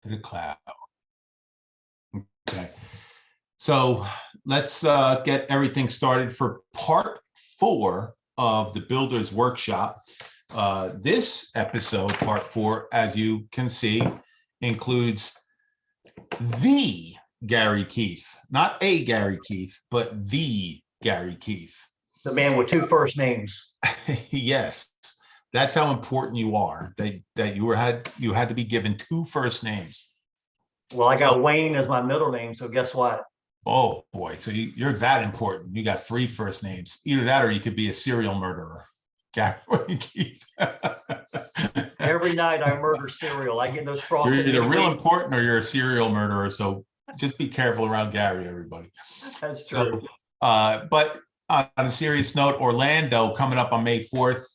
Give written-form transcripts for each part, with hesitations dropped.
to the cloud. Okay. So let's get everything started for part 4 of the Builder's Workshop. This episode, part 4, as you can see, includes the Gary Keith, not a Gary Keith, but the Gary Keith. The man with 2 first names. Yes, that's how important you are. That you had to be given 2 first names. Well, I got Wayne as my middle name, so guess what? Oh boy, so you're that important. You got 3 first names. Either that, or you could be a serial murderer. Gary Keith. Every night I murder cereal. I get those frosted. You're either real important or you're a serial murderer. So just be careful around Gary, everybody. That's true. So, but on a serious note, Orlando coming up on May 4th.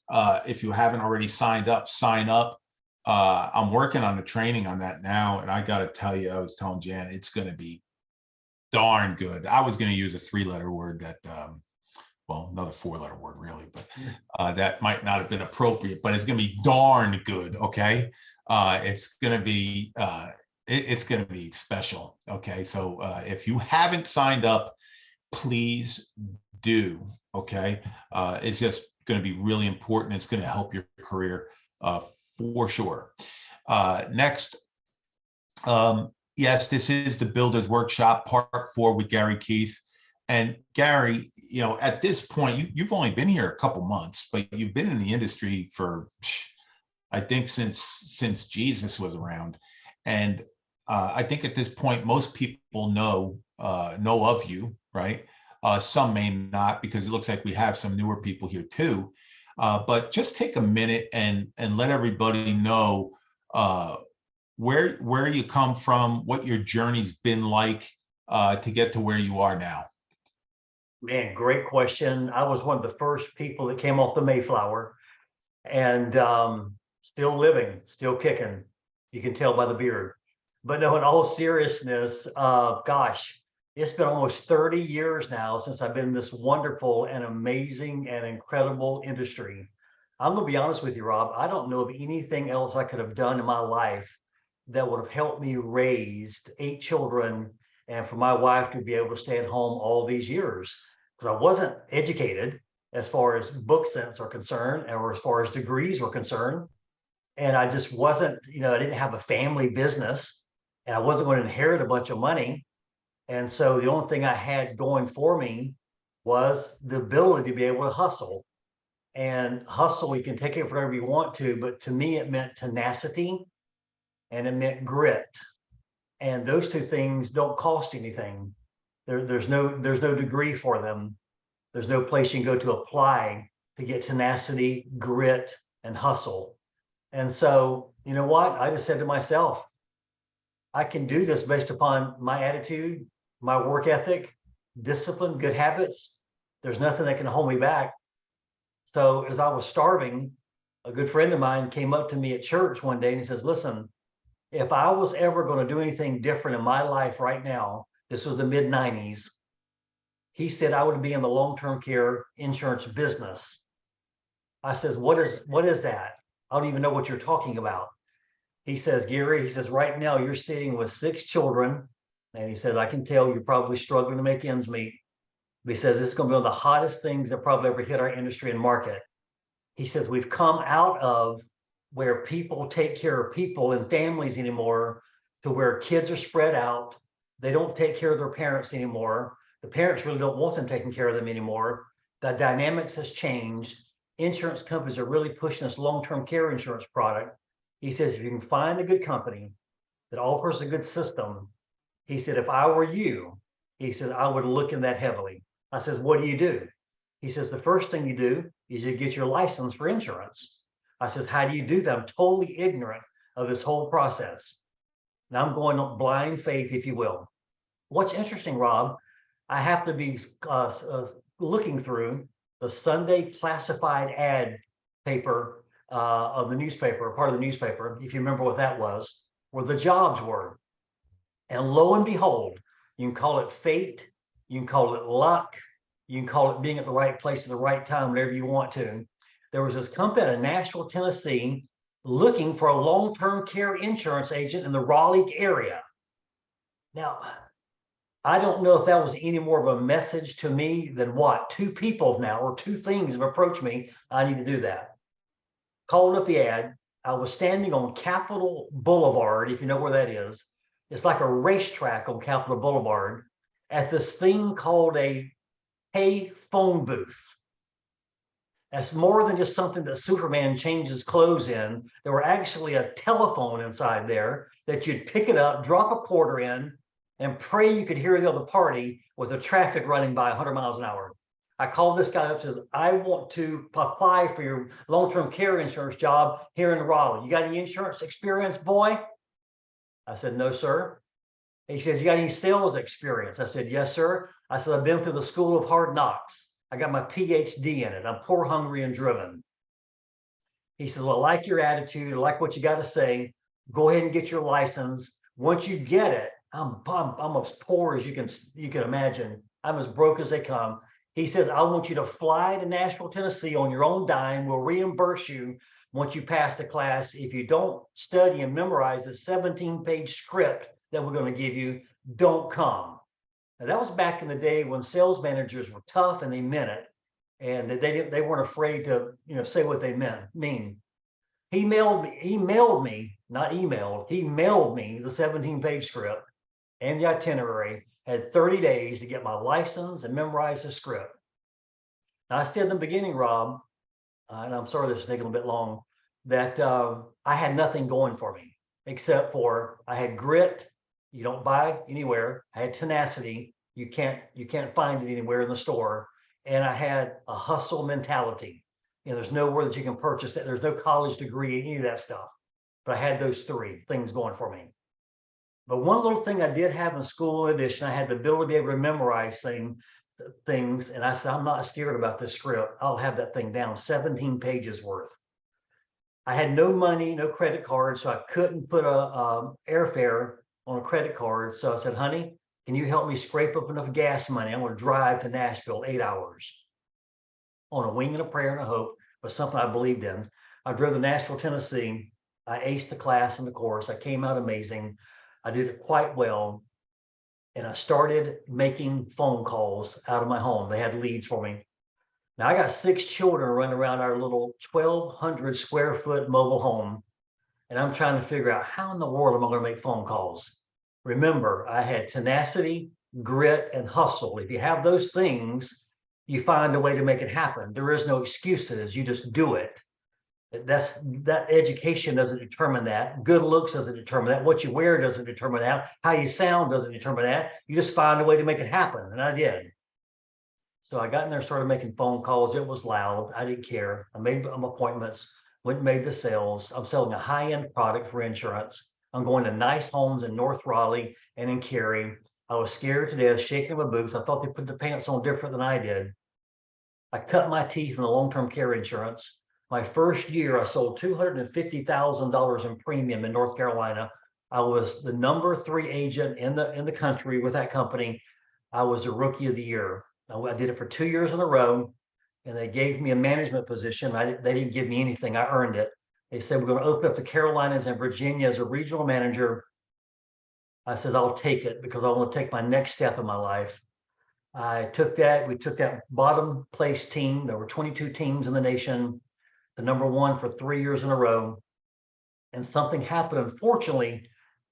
If you haven't already signed up, sign up. I'm working on the training on that now, and I got to tell you, I was telling Jan, it's going to be darn good. I was going to use a 3-letter word that, well, another 4-letter word really, but that might not have been appropriate. But it's going to be darn good. Okay, it's going to be it's going to be special. Okay, so if you haven't signed up, please do. Okay, it's just going to be really important. It's going to help your career for sure. Next, yes, this is the Builder's Workshop, part 4 with Gary Keith. And Gary, at this point, you've only been here a couple months, but you've been in the industry for, I think, since Jesus was around. And I think at this point, most people know of you, right? Some may not, because it looks like we have some newer people here too. But just take a minute and let everybody know where you come from, what your journey's been like to get to where you are now. Man, great question. I was one of the first people that came off the Mayflower, and still living, still kicking. You can tell by the beard. But no, in all seriousness, gosh, it's been almost 30 years now since I've been in this wonderful and amazing and incredible industry. I'm going to be honest with you, Rob. I don't know of anything else I could have done in my life that would have helped me raise 8 children and for my wife to be able to stay at home all these years. Because I wasn't educated as far as book sense are concerned, or as far as degrees were concerned. And I just wasn't, I didn't have a family business, and I wasn't going to inherit a bunch of money. And so the only thing I had going for me was the ability to be able to hustle. And hustle, you can take it for whatever you want to, but to me, it meant tenacity and it meant grit. And those 2 things don't cost anything. There's no degree for them. There's no place you can go to apply to get tenacity, grit, and hustle. And so, you know what? I just said to myself, I can do this based upon my attitude, my work ethic, discipline, good habits. There's nothing that can hold me back. So as I was starving, a good friend of mine came up to me at church one day and he says, listen, if I was ever going to do anything different in my life right now, this was the mid-90s, he said I would be in the long-term care insurance business. I says, what is that? I don't even know what you're talking about. He says, Gary, he says, right now you're sitting with 6 children. And he said, I can tell you're probably struggling to make ends meet. But he says, this is going to be one of the hottest things that probably ever hit our industry and market. He says, we've come out of where people take care of people and families anymore to where kids are spread out. They don't take care of their parents anymore. The parents really don't want them taking care of them anymore. The dynamics has changed. Insurance companies are really pushing this long-term care insurance product. He says, if you can find a good company that offers a good system, he said, if I were you, he says, I would look in that heavily. I says, what do you do? He says, the first thing you do is you get your license for insurance. I says, how do you do that? I'm totally ignorant of this whole process. Now I'm going on blind faith, if you will. What's interesting, Rob, I have to be looking through the Sunday classified ad paper of the newspaper, part of the newspaper, if you remember what that was, where the jobs were. And lo and behold, you can call it fate, you can call it luck, you can call it being at the right place at the right time, whatever you want to. There was this company in Nashville, Tennessee, looking for a long-term care insurance agent in the Raleigh area. Now, I don't know if that was any more of a message to me than what? Two people now, or two things have approached me. I need to do that. Called up the ad. I was standing on Capitol Boulevard, if you know where that is. It's like a racetrack on Capitol Boulevard at this thing called a pay phone booth. That's more than just something that Superman changes clothes in. There were actually a telephone inside there that you'd pick it up, drop a quarter in, and pray you could hear the other party with the traffic running by 100 miles an hour. I called this guy up and says, I want to apply for your long-term care insurance job here in Raleigh. You got any insurance experience, boy? I said, no, sir. He says, you got any sales experience? I said, yes, sir. I said, I've been through the school of hard knocks. I got my PhD in it. I'm poor, hungry, and driven. He says, well, I like your attitude. I like what you got to say. Go ahead and get your license. Once you get it, I'm as poor as you can imagine. I'm as broke as they come. He says, I want you to fly to Nashville, Tennessee on your own dime. We'll reimburse you once you pass the class. If you don't study and memorize the 17-page script that we're going to give you, don't come. Now, that was back in the day when sales managers were tough and they meant it, and they weren't afraid to say what they mean. He mailed me, not emailed. He mailed me the 17-page script and the itinerary. Had 30 days to get my license and memorize the script. Now, I said in the beginning, Rob, and I'm sorry this is taking a bit long, that I had nothing going for me except for I had grit. You don't buy anywhere. I had tenacity. You can't find it anywhere in the store. And I had a hustle mentality. There's nowhere that you can purchase it. There's no college degree, any of that stuff. But I had those three things going for me. But one little thing I did have in school, in addition, I had the ability to be able to memorize things. And I said, I'm not scared about this script. I'll have that thing down, 17 pages worth. I had no money, no credit card, so I couldn't put a airfare on a credit card. So I said, honey, can you help me scrape up enough gas money? I'm going to drive to Nashville 8 hours on a wing and a prayer and a hope, but something I believed in. I drove to Nashville, Tennessee. I aced the class and the course. I came out amazing. I did it quite well. And I started making phone calls out of my home. They had leads for me. Now I got 6 children running around our little 1,200 square foot mobile home. And I'm trying to figure out how in the world am I going to make phone calls? Remember, I had tenacity, grit, and hustle. If you have those things, you find a way to make it happen. There is no excuses. You just do it. That education doesn't determine that. Good looks doesn't determine that. What you wear doesn't determine that. How you sound doesn't determine that. You just find a way to make it happen. And I did. So I got in there, started making phone calls. It was loud. I didn't care. I made appointments, went and made the sales. I'm selling a high-end product for insurance. I'm going to nice homes in North Raleigh and in Cary. I was scared to death, shaking my boots. I thought they put the pants on different than I did. I cut my teeth in the long-term care insurance. My first year, I sold $250,000 in premium in North Carolina. I was the number 3 agent in the country with that company. I was a rookie of the year. I did it for 2 years in a row, and they gave me a management position. They didn't give me anything. I earned it. They said, we're going to open up the Carolinas and Virginia as a regional manager. I said, I'll take it because I want to take my next step in my life. I took that. We took that bottom place team. There were 22 teams in the nation, the number 1 for 3 years in a row. And something happened, unfortunately,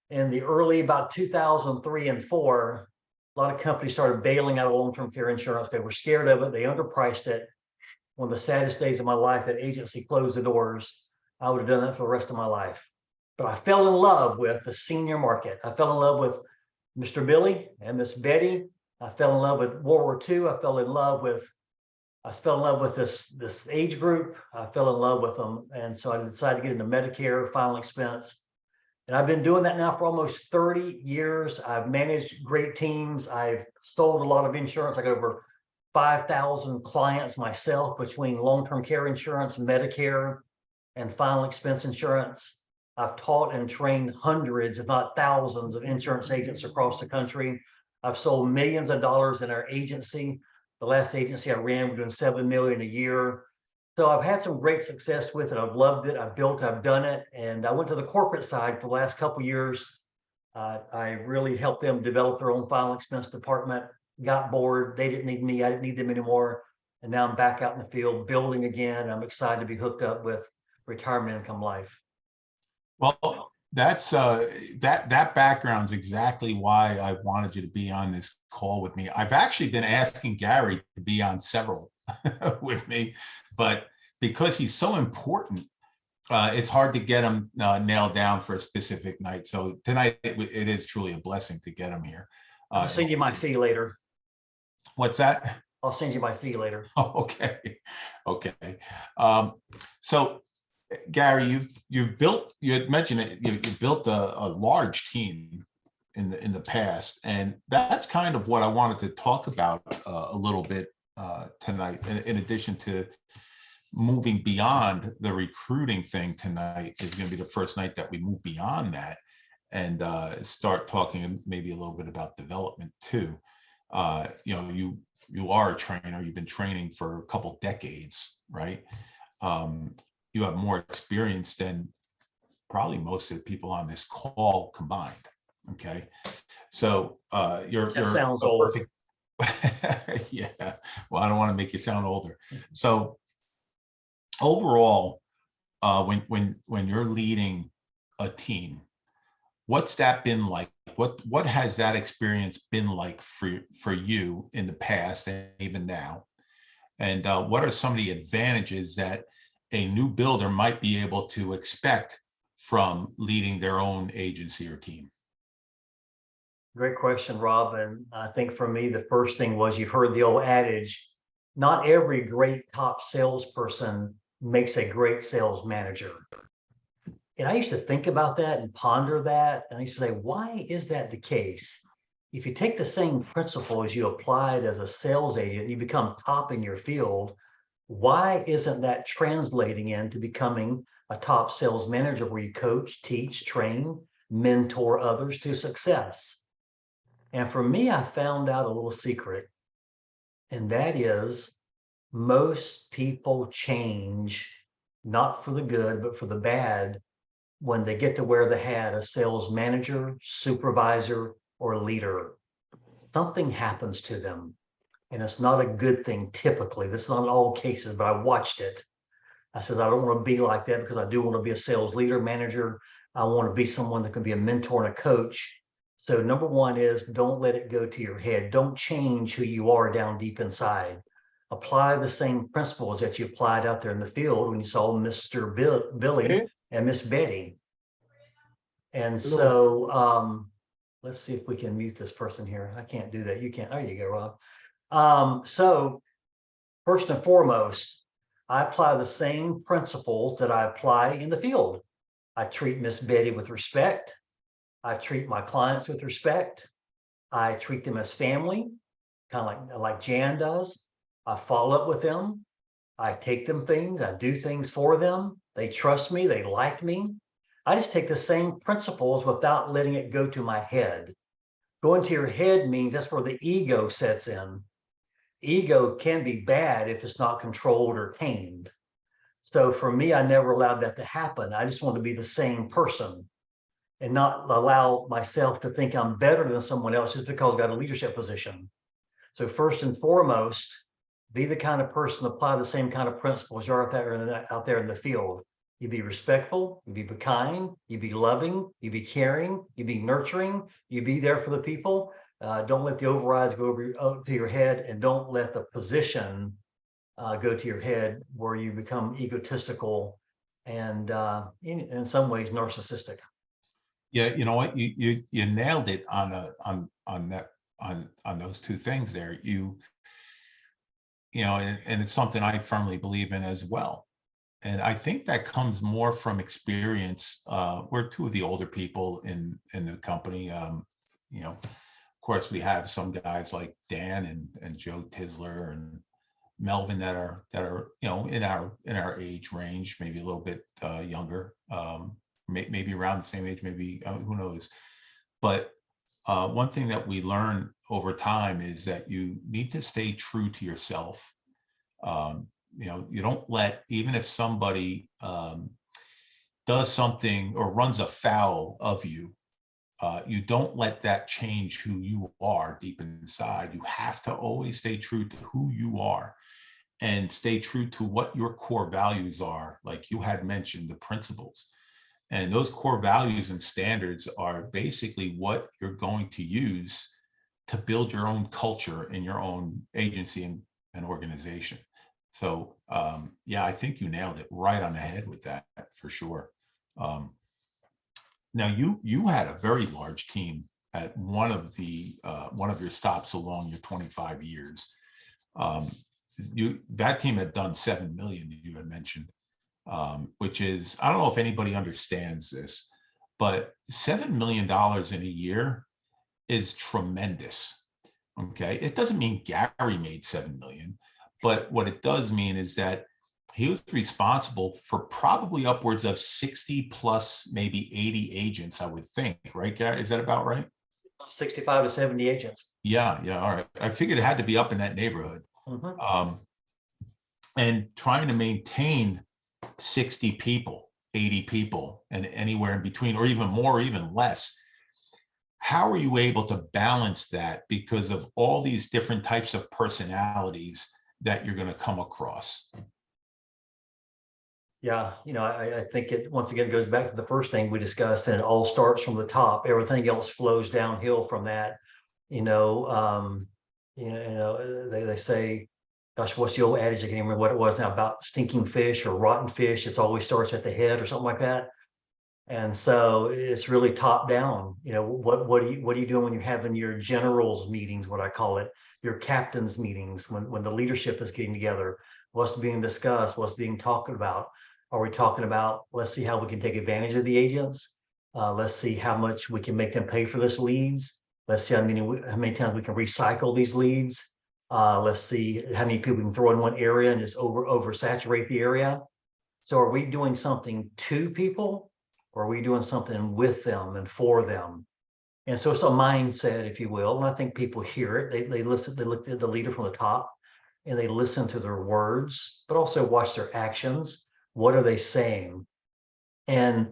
in the early about 2003 and 4. A lot of companies started bailing out of long-term care insurance. They were scared of it. They underpriced it. One of the saddest days of my life, that agency closed the doors. I would have done that for the rest of my life. But I fell in love with the senior market. I fell in love with Mr. Billy and Miss Betty. I fell in love with World War II. I fell in love with this age group. I fell in love with them. And so I decided to get into Medicare, final expense. And I've been doing that now for almost 30 years. I've managed great teams. I've sold a lot of insurance. I got over 5,000 clients myself between long-term care insurance, Medicare, and final expense insurance. I've taught and trained hundreds, if not thousands, of insurance agents across the country. I've sold millions of dollars in our agency. The last agency I ran, we're doing $7 million a year. So I've had some great success with it. I've loved it. I've built, I've done it. And I went to the corporate side for the last couple of years. I really helped them develop their own file expense department, got bored. They didn't need me. I didn't need them anymore. And now I'm back out in the field building again. I'm excited to be hooked up with retirement income life. Well, that's that background's exactly why I wanted you to be on this call with me. I've actually been asking Gary to be on several with me, but because he's so important, it's hard to get him nailed down for a specific night. So tonight it is truly a blessing to get him here. I'll send you my fee later. What's that? I'll send you my fee later. Oh, okay. Okay. So Gary, you had mentioned it, you built a large team in the past, and that's kind of what I wanted to talk about a little bit tonight. In addition to moving beyond the recruiting thing, tonight is going to be the first night that we move beyond that and start talking maybe a little bit about development too. You know, you are a trainer. You've been training for a couple decades, right? You have more experience than probably most of the people on this call combined. Okay. So you're sounds a old. perfect. Yeah. Well, I don't want to make you sound older. So overall, when you're leading a team, what's that been like? What has that experience been like for you in the past and even now? And what are some of the advantages that a new builder might be able to expect from leading their own agency or team? Great question, Rob. And I think for me, the first thing was, you've heard the old adage, not every great top salesperson makes a great sales manager. And I used to think about that and ponder that. And I used to say, why is that the case? If you take the same principles you applied as a sales agent, you become top in your field. Why isn't that translating into becoming a top sales manager where you coach, teach, train, mentor others to success? And for me, I found out a little secret, and that is most people change, not for the good, but for the bad, when they get to wear the hat of sales manager, supervisor, or leader. Something happens to them. And it's not a good thing typically. This is not in all cases, but I watched it. I said, I don't want to be like that, because I do want to be a sales leader, manager. I want to be someone that can be a mentor and a coach. So number one is, don't let it go to your head. Don't change who you are down deep inside. Apply the same principles that you applied out there in the field when you saw Mr. Billy and Miss Betty. And so let's see if we can mute this person here. I can't do that. You can't. There you go, Rob. So first and foremost, I apply the same principles that I apply in the field. I treat Miss Betty with respect. I treat my clients with respect. I treat them as family, kind of like Jan does. I follow up with them. I take them things. I do things for them. They trust me. They like me. I just take the same principles without letting it go to my head. Going to your head means that's where the ego sets in. Ego can be bad if it's not controlled or tamed. So for me, I never allowed that to happen. I just want to be the same person and not allow myself to think I'm better than someone else just because I got a leadership position. So first and foremost, be the kind of person, apply the same kind of principles you are out there in the field. You be respectful, you be kind, you be loving, you be caring, you be nurturing, you be there for the people. Don't let the overrides go over to your head, and don't let the position go to your head where you become egotistical and in some ways narcissistic. Yeah, you know what, you nailed it on those two things there. You know, and it's something I firmly believe in as well. And I think that comes more from experience. We're two of the older people in the company. You know, of course, we have some guys like Dan and Joe Tisler and Melvin that are you know, in our age range, maybe a little bit younger, maybe around the same age, maybe who knows. But one thing that we learn over time is that you need to stay true to yourself. you don't let, even if somebody does something or runs afoul of you, you don't let that change who you are deep inside. You have to always stay true to who you are and stay true to what your core values are. Like you had mentioned, the principles. And those core values and standards are basically what you're going to use to build your own culture in your own agency and organization. So yeah, I think you nailed it right on the head with that for sure. Now you had a very large team at one of your stops along your 25 years. That team had done 7 million, you had mentioned, which is, I don't know if anybody understands this, but $7 million in a year is tremendous. Okay. It doesn't mean Gary made 7 million, but what it does mean is that he was responsible for probably upwards of 60 plus, maybe 80 agents, I would think, right, Gary? Is that about right? 65 to 70 agents. Yeah. All right. I figured it had to be up in that neighborhood. Mm-hmm. And trying to maintain 60 people, 80 people, and anywhere in between, or even more, or even less. How are you able to balance that because of all these different types of personalities that you're going to come across? Yeah, I think it once again goes back to the first thing we discussed, and it all starts from the top. Everything else flows downhill from that. They say, gosh, what's the old adage? I can't remember what it was now, about stinking fish or rotten fish. It always starts at the head or something like that. And so it's really top down. What are you doing when you're having your generals meetings, what I call it, your captains meetings, when the leadership is getting together? What's being discussed? What's being talked about? Are we talking about, let's see how we can take advantage of the agents? Let's see how much we can make them pay for this leads. Let's see how many times we can recycle these leads. Let's see how many people we can throw in one area and just oversaturate the area. So are we doing something to people, or are we doing something with them and for them? And so it's a mindset, if you will. And I think people hear it. They listen, they look at the leader from the top and they listen to their words, but also watch their actions. What are they saying? And,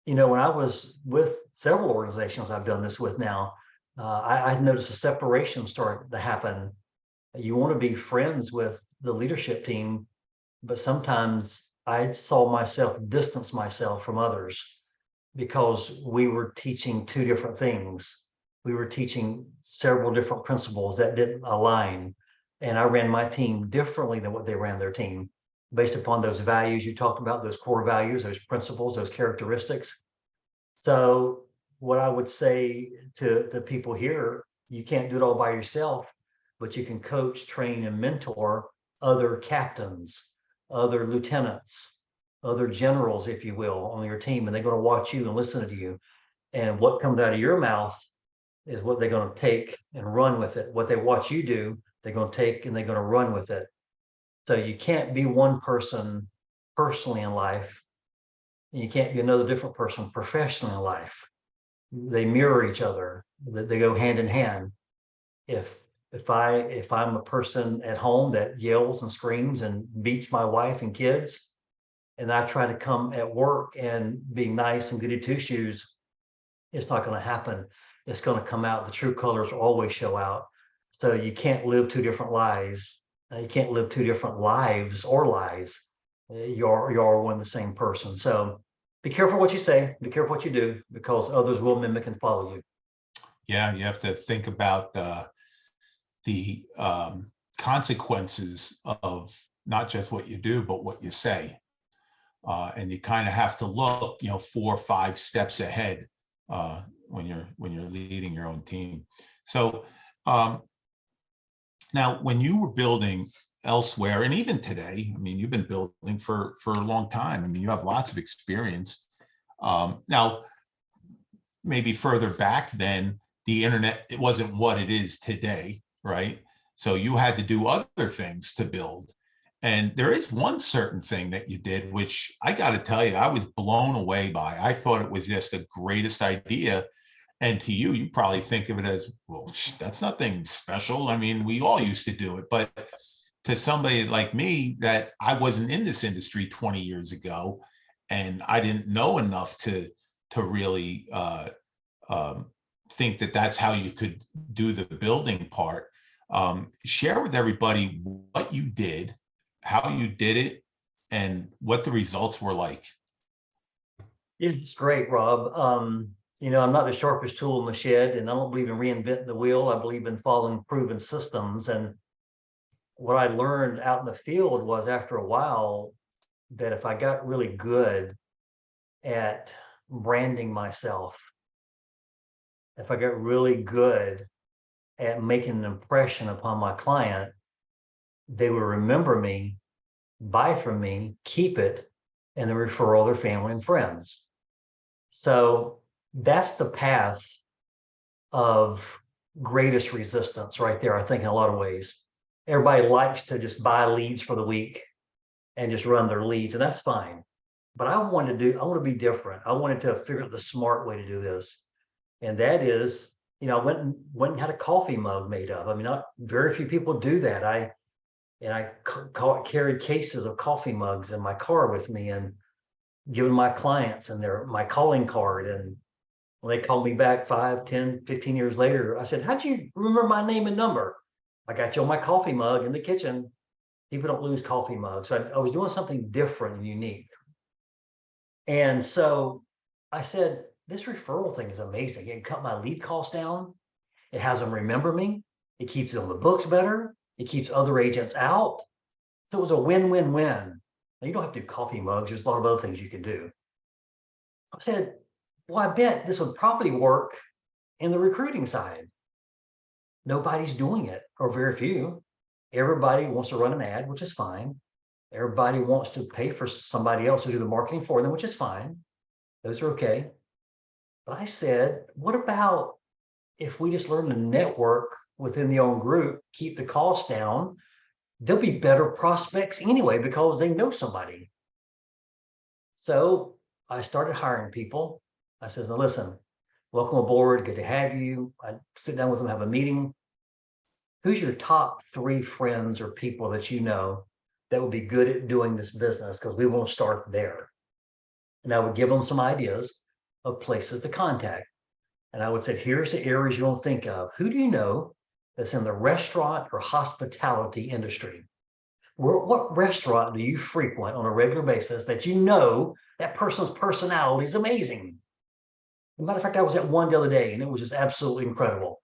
when I was with several organizations I've done this with now, I noticed a separation start to happen. You want to be friends with the leadership team, but sometimes I saw myself distance myself from others because we were teaching two different things. We were teaching several different principles that didn't align. And I ran my team differently than what they ran their team, based upon those values you talked about, those core values, those principles, those characteristics. So what I would say to the people here, you can't do it all by yourself, but you can coach, train, and mentor other captains, other lieutenants, other generals, if you will, on your team, and they're going to watch you and listen to you. And what comes out of your mouth is what they're going to take and run with it. What they watch you do, they're going to take and they're going to run with it. So you can't be one person personally in life, and you can't be another different person professionally in life. They mirror each other. They go hand in hand. If I'm a person at home that yells and screams and beats my wife and kids, and I try to come at work and be nice and goody two shoes, it's not going to happen. It's going to come out. The true colors always show out. So you can't live two different lives. You can't live two different lives or lies. You're one and the same person. So be careful what you say. Be careful what you do, because others will mimic and follow you. Yeah, you have to think about the consequences of not just what you do, but what you say. And you kind of have to look, 4 or 5 steps ahead when you're leading your own team. So now, when you were building elsewhere, and even today, I mean, you've been building for a long time. I mean, you have lots of experience. Now, maybe further back then, the internet, it wasn't what it is today, right? So you had to do other things to build. And there is one certain thing that you did, which I got to tell you, I was blown away by. I thought it was just the greatest idea. And to you, you probably think of it as, well, that's nothing special. I mean, we all used to do it. But to somebody like me that I wasn't in this industry 20 years ago, and I didn't know enough to really think that that's how you could do the building part. Share with everybody what you did, how you did it, and what the results were like. It's great, Rob. I'm not the sharpest tool in the shed, and I don't believe in reinventing the wheel. I believe in following proven systems. And what I learned out in the field was, after a while, that if I got really good at branding myself, if I got really good at making an impression upon my client, they would remember me, buy from me, keep it, and then refer all their family and friends. So that's the path of greatest resistance right there, I think, in a lot of ways. Everybody likes to just buy leads for the week and just run their leads, and that's fine. But I want to be different. I wanted to figure out the smart way to do this. And that is, I went and had a coffee mug made up. I mean, not very few people do that. I carried cases of coffee mugs in my car with me and given my clients and my calling card. And when they called me back 5, 10, 15 years later, I said, how'd you remember my name and number? I got you on my coffee mug in the kitchen. People don't lose coffee mugs. So I was doing something different and unique. And so I said, this referral thing is amazing. It can cut my lead costs down. It has them remember me. It keeps it on the books better. It keeps other agents out. So it was a win-win-win. Now, you don't have to do coffee mugs. There's a lot of other things you can do. I said, well, I bet this would probably work in the recruiting side. Nobody's doing it, or very few. Everybody wants to run an ad, which is fine. Everybody wants to pay for somebody else to do the marketing for them, which is fine. Those are okay. But I said, what about if we just learn to network within the own group, keep the costs down? They'll be better prospects anyway because they know somebody. So I started hiring people. I said, now listen, welcome aboard. Good to have you. I sit down with them, have a meeting. Who's your top 3 friends or people that you know that would be good at doing this business? Because we want to start there. And I would give them some ideas of places to contact. And I would say, here's the areas you don't think of. Who do you know that's in the restaurant or hospitality industry? What restaurant do you frequent on a regular basis that you know that person's personality is amazing? As a matter of fact, I was at one the other day and it was just absolutely incredible.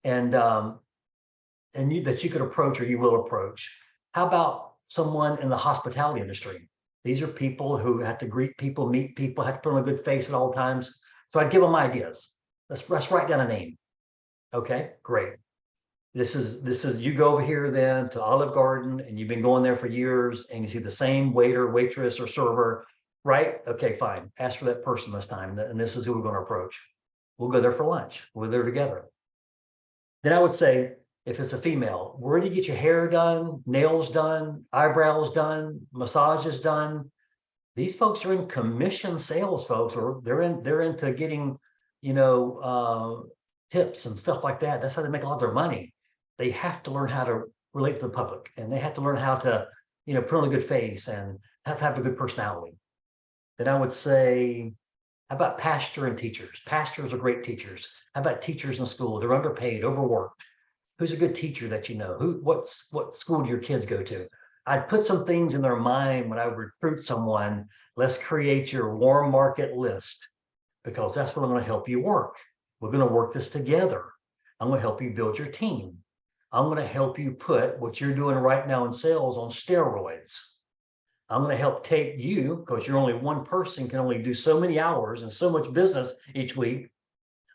And that you could approach, or you will approach. How about someone in the hospitality industry? These are people who have to greet people, meet people, have to put on a good face at all times. So I'd give them ideas. Let's write down a name. Okay, great. This is you go over here then to Olive Garden, and you've been going there for years, and you see the same waiter, waitress, or server, right? Okay, fine. Ask for that person this time, and this is who we're going to approach. We'll go there for lunch. We're there together. Then I would say, if it's a female, where do you get your hair done, nails done, eyebrows done, massages done? These folks are in commission sales, folks, or they're into getting, tips and stuff like that. That's how they make a lot of their money. They have to learn how to relate to the public, and they have to learn how to, put on a good face and have to have a good personality. Then I would say, how about pastor and teachers? Pastors are great teachers. How about teachers in school? They're underpaid, overworked. Who's a good teacher that you know? What school do your kids go to? I'd put some things in their mind when I would recruit someone. Let's create your warm market list, because that's what I'm going to help you work. We're going to work this together. I'm going to help you build your team. I'm going to help you put what you're doing right now in sales on steroids. I'm going to help take you, because you're only one person, can only do so many hours and so much business each week.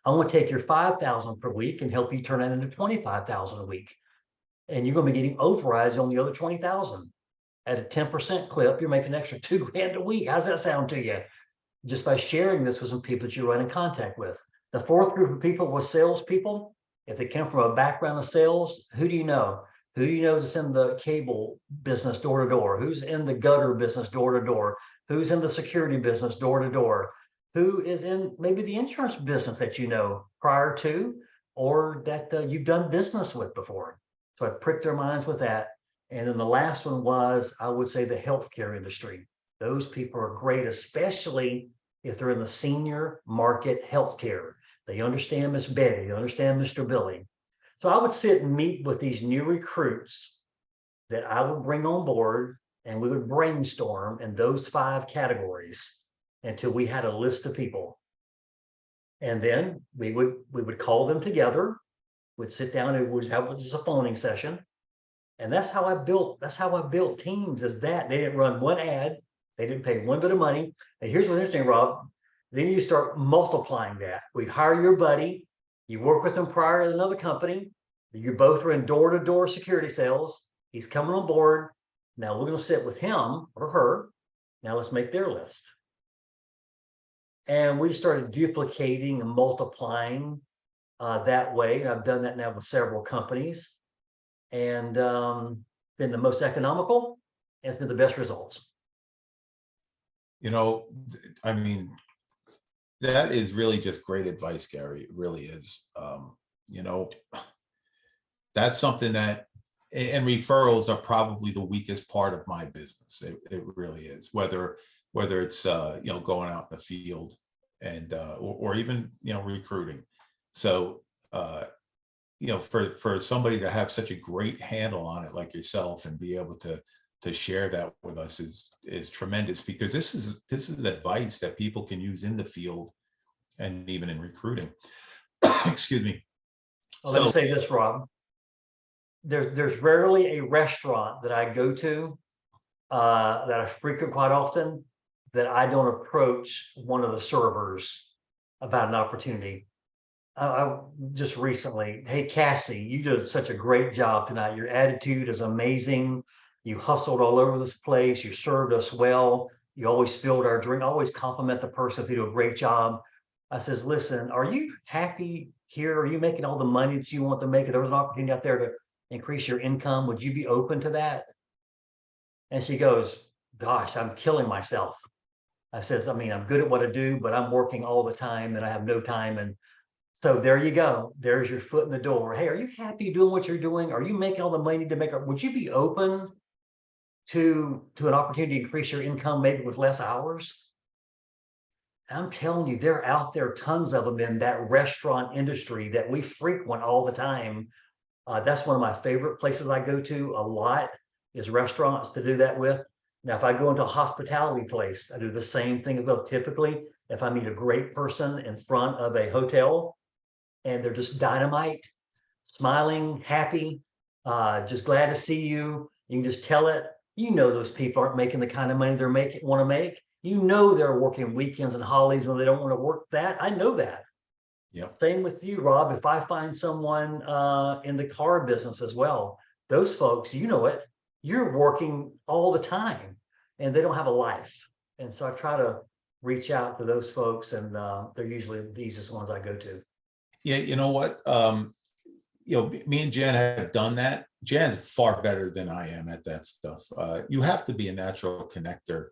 I'm going to take your 5,000 per week and help you turn that into 25,000 a week. And you're going to be getting overrides on the other 20,000. At a 10% clip, you're making an extra $2,000 a week. How's that sound to you? Just by sharing this with some people that you're right in contact with. The 4th group of people was salespeople. If they come from a background of sales, who do you know? Who do you know is in the cable business door to door? Who's in the gutter business door to door? Who's in the security business door to door? Who is in maybe the insurance business that you know prior to, or that you've done business with before? So I prick their minds with that. And then the last one was, I would say, the healthcare industry. Those people are great, especially if they're in the senior market healthcare. They understand Miss Betty, they understand Mr. Billy. So I would sit and meet with these new recruits that I would bring on board, and we would brainstorm in those 5 categories until we had a list of people. And then we would call them together, we'd sit down and we'd have just a phoning session. And that's how I built teams, is that they didn't run one ad, they didn't pay one bit of money. And here's what's interesting, Rob. Then you start multiplying that. We hire your buddy, you work with him prior at another company, you both are in door-to-door security sales. He's coming on board. Now we're going to sit with him or her. Now let's make their list. And we started duplicating and multiplying that way. I've done that now with several companies, and been the most economical, and it's been the best results. You know, I mean, that is really just great advice, Gary. It really is. You know, that's something that, and referrals are probably the weakest part of my business. It really is. Whether it's you know, going out in the field and or even, you know, recruiting. So you know, for somebody to have such a great handle on it like yourself and be able to share that with us is tremendous, because this is advice that people can use in the field and even in recruiting. Excuse me. Well, let me say this, Rob. There's rarely a restaurant that I go to that I frequent quite often that I don't approach one of the servers about an opportunity. I just recently, hey Cassie, you did such a great job tonight. Your attitude is amazing. You hustled all over this place. You served us well. You always filled our drink. Always compliment the person if they do a great job. I says, listen, are you happy here? Are you making all the money that you want to make? If there was an opportunity out there to increase your income, would you be open to that? And she goes, gosh, I'm killing myself. I says, I mean, I'm good at what I do, but I'm working all the time and I have no time. And so there you go. There's your foot in the door. Hey, are you happy doing what you're doing? Are you making all the money to make it? Would you be open to an opportunity to increase your income, maybe with less hours? I'm telling you, they're out there, tons of them in that restaurant industry that we frequent all the time. That's one of my favorite places I go to a lot, is restaurants to do that with. Now, if I go into a hospitality place, I do the same thing as well. Typically, if I meet a great person in front of a hotel and they're just dynamite, smiling, happy, just glad to see you, you can just tell it. You know, those people aren't making the kind of money they're want to make. You know, they're working weekends and holidays when they don't want to work that. I know that. Yep. Same with you, Rob. If I find someone in the car business as well, those folks, you know it, you're working all the time and they don't have a life. And so I try to reach out to those folks, and they're usually the easiest ones I go to. Yeah, you know what? You know, me and Jan have done that. Jan's far better than I am at that stuff. You have to be a natural connector,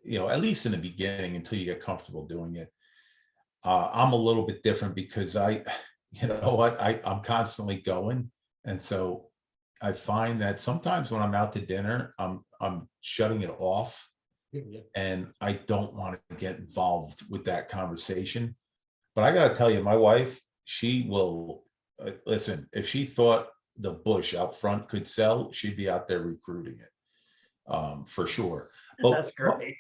you know, at least in the beginning until you get comfortable doing it. I'm a little bit different because you know what, I'm constantly going. And so I find that sometimes when I'm out to dinner, I'm shutting it off and I don't want to get involved with that conversation. But I got to tell you, my wife, she will listen. If she thought the bush out front could sell, she'd be out there recruiting it, for sure. But That's great.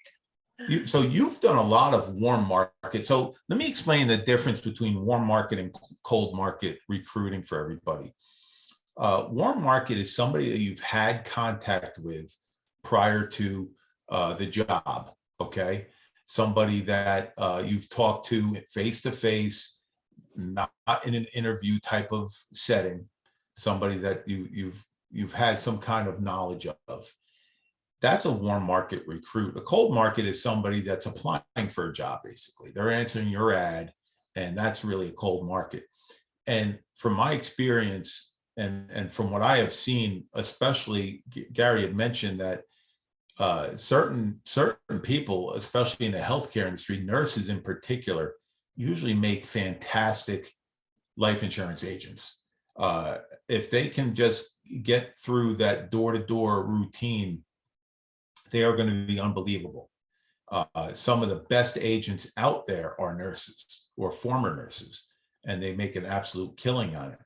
so you've done a lot of warm market. So let me explain the difference between warm market and cold market recruiting for everybody. Warm market is somebody that you've had contact with prior to the job. Okay. Somebody that you've talked to face to face, not in an interview type of setting. Somebody that you've had some kind of knowledge of. That's a warm market recruit. A cold market is somebody that's applying for a job. Basically, they're answering your ad, and that's really a cold market. And from my experience, and from what I have seen, especially Gary had mentioned that certain people, especially in the healthcare industry, nurses in particular, usually make fantastic life insurance agents. If they can just get through that door-to-door routine, they are going to be unbelievable. Some of the best agents out there are nurses or former nurses, and they make an absolute killing on it.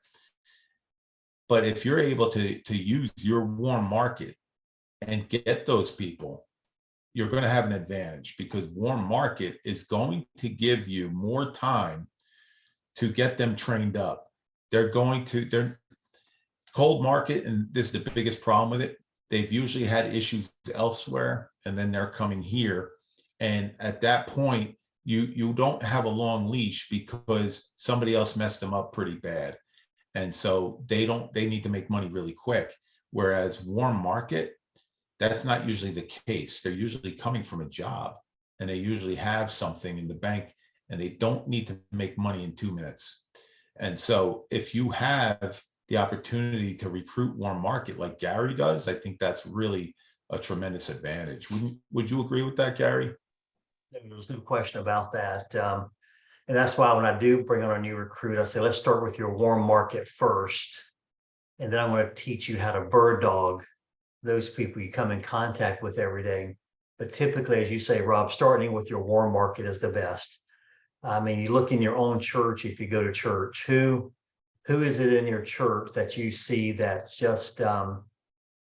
But if you're able to use your warm market and get those people, you're going to have an advantage, because warm market is going to give you more time to get them trained up. They're cold market, and this is the biggest problem with it. They've usually had issues elsewhere, and then they're coming here. And at that point, you don't have a long leash, because somebody else messed them up pretty bad. And so they need to make money really quick. Whereas warm market, that's not usually the case. They're usually coming from a job, and they usually have something in the bank, and they don't need to make money in 2 minutes. And so if you have the opportunity to recruit warm market like Gary does, I think that's really a tremendous advantage. Would you agree with that, Gary? There's no question about that. And that's why when I do bring on a new recruit, I say, let's start with your warm market first. And then I'm going to teach you how to bird dog those people you come in contact with every day. But typically, as you say, Rob, starting with your warm market is the best. I mean, you look in your own church, if you go to church, who is it in your church that you see that's just, got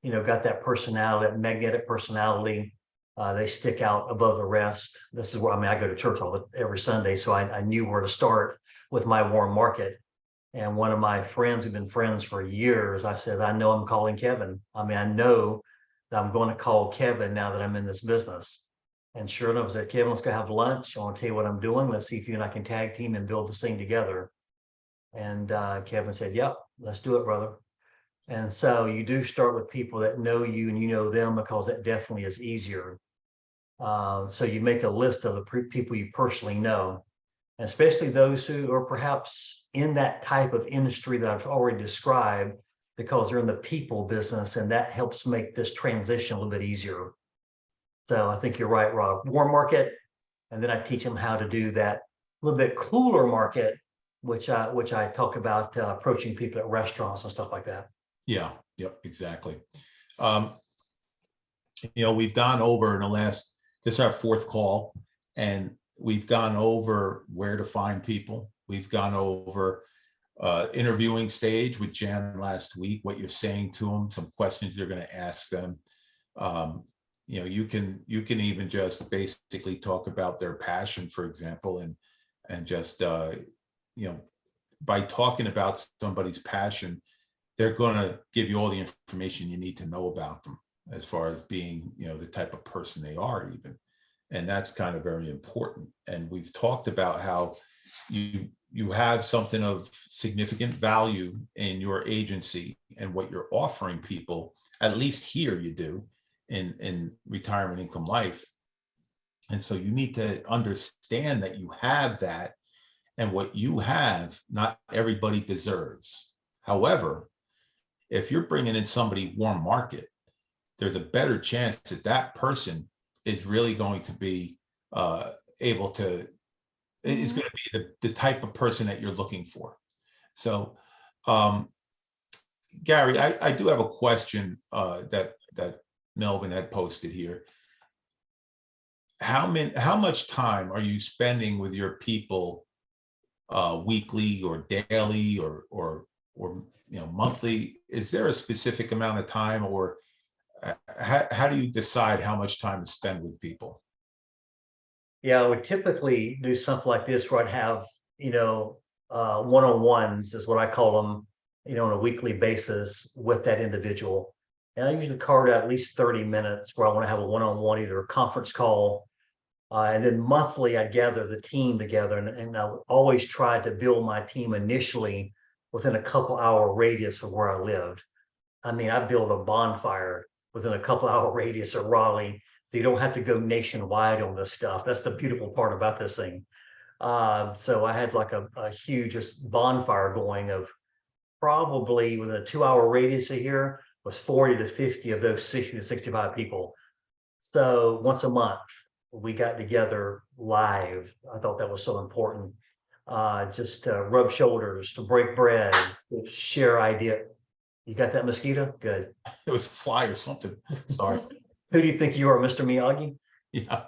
that personality, that magnetic personality? They stick out above the rest. This is where, I go to church every Sunday, so I knew where to start with my warm market. And one of my friends who've been friends for years, I said, I know I'm calling Kevin. I know that I'm going to call Kevin now that I'm in this business. And sure enough, I said, Kevin, let's go have lunch. I want to tell you what I'm doing. Let's see if you and I can tag team and build this thing together. And Kevin said, yep, let's do it, brother. And so you do start with people that know you and you know them, because that definitely is easier. So you make a list of the people you personally know, and especially those who are perhaps in that type of industry that I've already described, because they're in the people business, and that helps make this transition a little bit easier. So I think you're right, Rob. Warm market, and then I teach them how to do that a little bit cooler market, which I talk about approaching people at restaurants and stuff like that. Yeah, yep, exactly. We've gone over in this is our fourth call, and we've gone over where to find people. We've gone over interviewing stage with Jan last week, what you're saying to them, some questions you're going to ask them. You can even just basically talk about their passion, for example, and just by talking about somebody's passion, they're going to give you all the information you need to know about them, as far as being, the type of person they are even. And that's kind of very important. And we've talked about how you have something of significant value in your agency and what you're offering people, at least here you do in retirement income life. And so you need to understand that you have that, and what you have, not everybody deserves. However, if you're bringing in somebody warm market, there's a better chance that that person is really going to be able to, is going to be the type of person that you're looking for. So, Gary, I do have a question that Melvin had posted here. How much time are you spending with your people weekly or daily or monthly? Is there a specific amount of time, or how do you decide how much time to spend with people? Yeah, I would typically do something like this where I'd have, one-on-ones is what I call them, on a weekly basis with that individual. And I usually carve out at least 30 minutes where I want to have a one-on-one, either a conference call. And then monthly, I gather the team together, and I always try to build my team initially within a couple hour radius of where I lived. I built a bonfire within a couple hour radius of Raleigh, so you don't have to go nationwide on this stuff. That's the beautiful part about this thing. So I had like a huge bonfire going of probably within a 2 hour radius of here was 40 to 50 of those 60 to 65 people. So once a month, we got together live. I thought that was so important. just rub shoulders, to break bread, to share idea. You got that, mosquito? Good. It was a fly or something. Sorry. Who do you think you are, Mr. Miyagi? Yeah,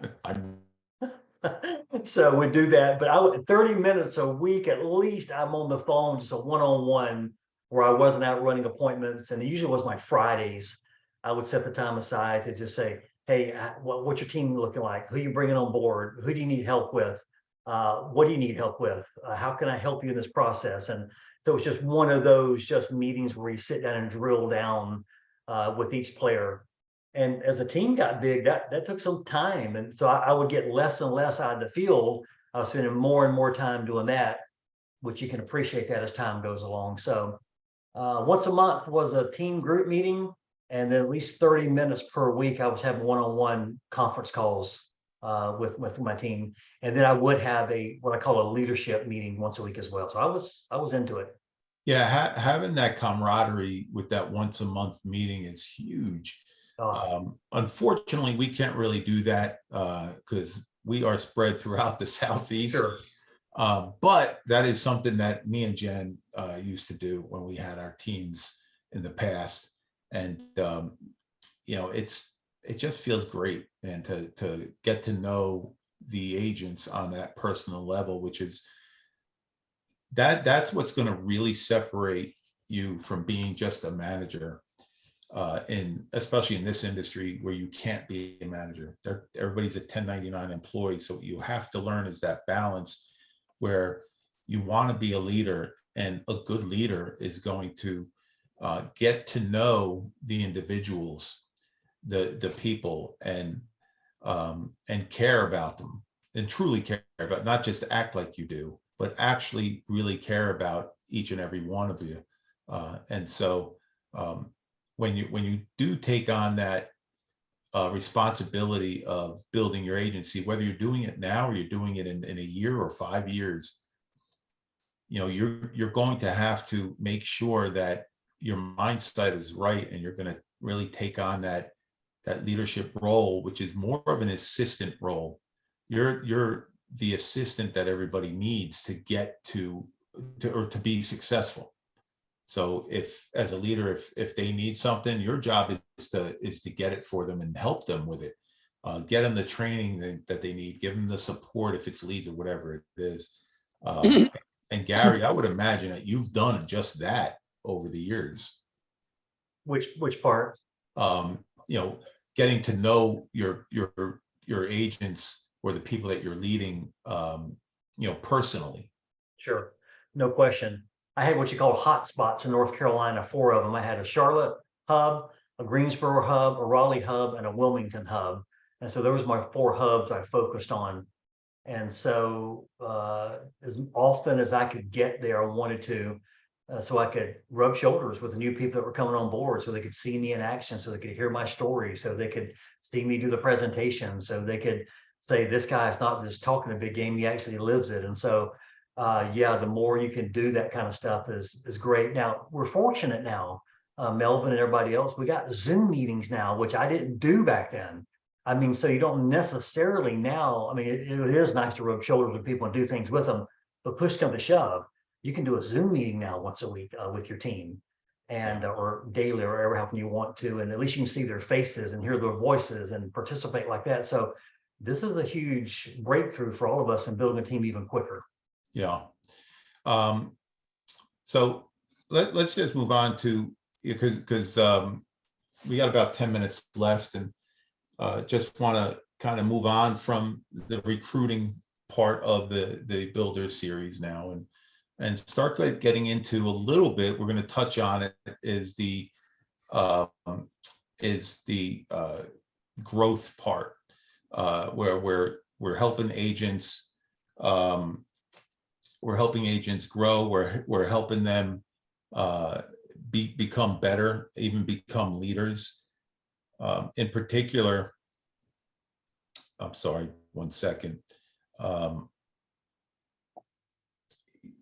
So we do that, but I would 30 minutes a week at least. I'm on the phone, just a one-on-one, where I wasn't out running appointments, and it usually was my Fridays. I would set the time aside to just say, "Hey, what's your team looking like? Who you bringing on board? Who do you need help with? What do you need help with? How can I help you in this process?" And so it's just one of those just meetings where you sit down and drill down with each player. And as the team got big, that took some time, and so I would get less and less out of the field. I was spending more and more time doing that, which you can appreciate that as time goes along. So once a month was a team group meeting, and then at least 30 minutes per week, I was having one-on-one conference calls with my team, and then I would have a what I call a leadership meeting once a week as well. So I was into it. yeah. Having that camaraderie with that once a month meeting is huge. Uh, Unfortunately, we can't really do that because we are spread throughout the Southeast. sure, But that is something that me and Jen used to do when we had our teams in the past. And, it just feels great, and to get to know the agents on that personal level, which is that's what's going to really separate you from being just a manager especially in this industry where you can't be a manager. Everybody's a 1099 employee. So what you have to learn is that balance where you want to be a leader, and a good leader is going to get to know the individuals, the people, and care about them, and truly care about, not just act like you do, but actually really care about each and every one of you. And so when you do take on that responsibility of building your agency, whether you're doing it now or you're doing it in a year or 5 years, you're going to have to make sure that your mindset is right, and you're going to really take on that leadership role, which is more of an assistant role. You're the assistant that everybody needs to get to or to be successful. So if, as a leader, if they need something, your job is to get it for them and help them with it. Get them the training that they need, give them the support if it's leads or whatever it is. And Gary, I would imagine that you've done just that over the years. which part? Getting to know your agents or the people that you're leading, personally. Sure, no question. I had what you call hot spots in North Carolina, 4 of them. I had a Charlotte hub, a Greensboro hub, a Raleigh hub, and a Wilmington hub. And so those were my 4 hubs I focused on. And so as often as I could get there, I wanted to, so I could rub shoulders with the new people that were coming on board, so they could see me in action, so they could hear my story, so they could see me do the presentation, so they could say, this guy is not just talking a big game, he actually lives it. And so yeah, the more you can do that kind of stuff is great. Now we're fortunate now, Melvin and everybody else, we got Zoom meetings now, which I didn't do back then. I mean, so you don't necessarily now, I mean, it is nice to rub shoulders with people and do things with them, but push come to shove, you can do a Zoom meeting now once a week with your team, and or daily, or ever often you want to, and at least you can see their faces and hear their voices and participate like that. So this is a huge breakthrough for all of us in building a team even quicker. Yeah. So let's just move on to, because we got about 10 minutes left, and just want to kind of move on from the recruiting part of the Builder series now, and start getting into a little bit. We're going to touch on it is the growth part, where we're helping agents. We're helping agents grow. We're helping them become better, even become leaders. In particular, I'm sorry, 1 second.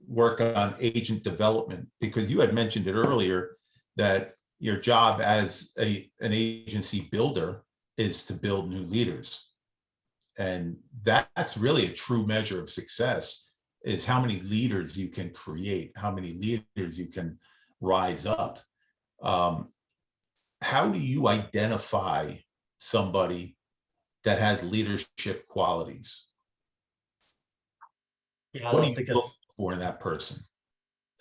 Work on agent development, because you had mentioned it earlier that your job as an agency builder is to build new leaders. And that's really a true measure of success, is how many leaders you can create, how many leaders you can rise up. How do you identify somebody that has leadership qualities? Yeah, I What do don't you think look that's for in that person?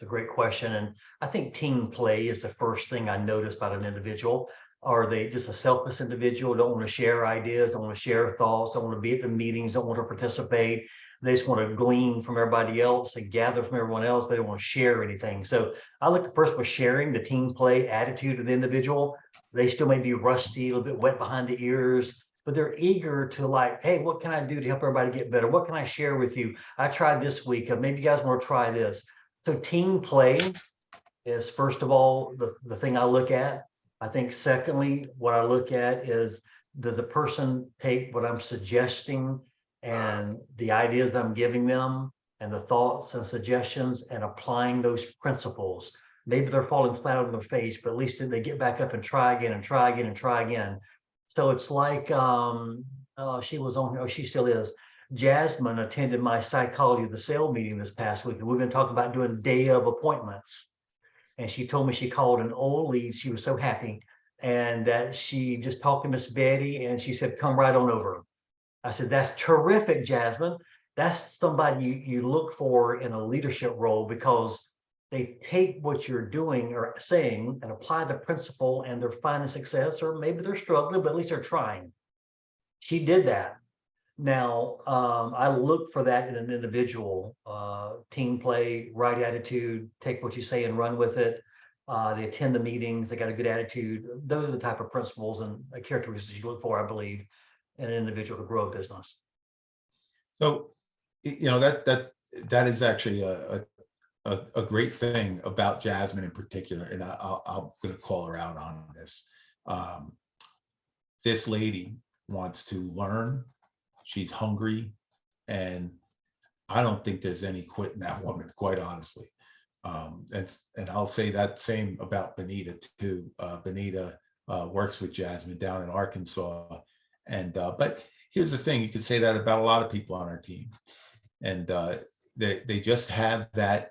a great question. And I think team play is the first thing I notice about an individual. Are they just a selfless individual, don't want to share ideas, don't want to share thoughts, don't want to be at the meetings, don't want to participate? They just want to glean from everybody else and gather from everyone else, but they don't want to share anything. So I look at first for sharing the team play attitude of the individual. They still may be rusty, a little bit wet behind the ears, but they're eager to like, hey, what can I do to help everybody get better? What can I share with you? I tried this week. Maybe you guys want to try this. So team play is first of all the thing I look at. I think secondly, what I look at is, does the person take what I'm suggesting and the ideas that I'm giving them and the thoughts and suggestions and applying those principles? Maybe they're falling flat on their face, but at least they get back up and try again and try again and try again. So it's like she was on, oh, she still is. Jasmine attended my psychology of the sale meeting this past week, and we've been talking about doing day of appointments. And she told me she called an old lead. She was so happy, and that she just talked to Miss Betty, and she said, "Come right on over." I said, "That's terrific, Jasmine. That's somebody you look for in a leadership role, because they take what you're doing or saying and apply the principle, and they're finding success, or maybe they're struggling, but at least they're trying." She did that. Now, I look for that in an individual, team play, right attitude, take what you say and run with it. They attend the meetings, they got a good attitude. Those are the type of principles and characteristics you look for, I believe, in an individual to grow a business. So, that is actually a great thing about Jasmine in particular, and I'm going to call her out on this. This lady wants to learn. She's hungry, and I don't think there's any quitting that woman, quite honestly. And I'll say that same about Benita too. Benita works with Jasmine down in Arkansas, and but here's the thing: you could say that about a lot of people on our team, and they just have that.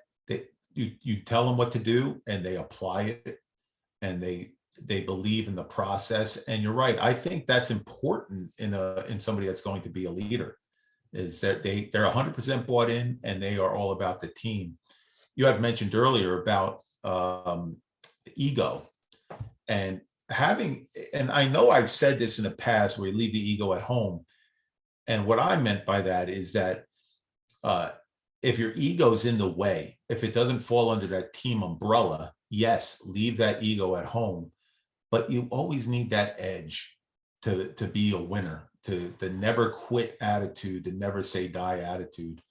You tell them what to do, and they apply it, and they believe in the process. And you're right. I think that's important in somebody that's going to be a leader, is that they're 100% bought in, and they are all about the team. You had mentioned earlier about ego and and I know I've said this in the past, where you leave the ego at home. And what I meant by that is that if your ego's in the way, if it doesn't fall under that team umbrella, yes, leave that ego at home. But you always need that edge to be a winner, to the never quit attitude, the never say die attitude.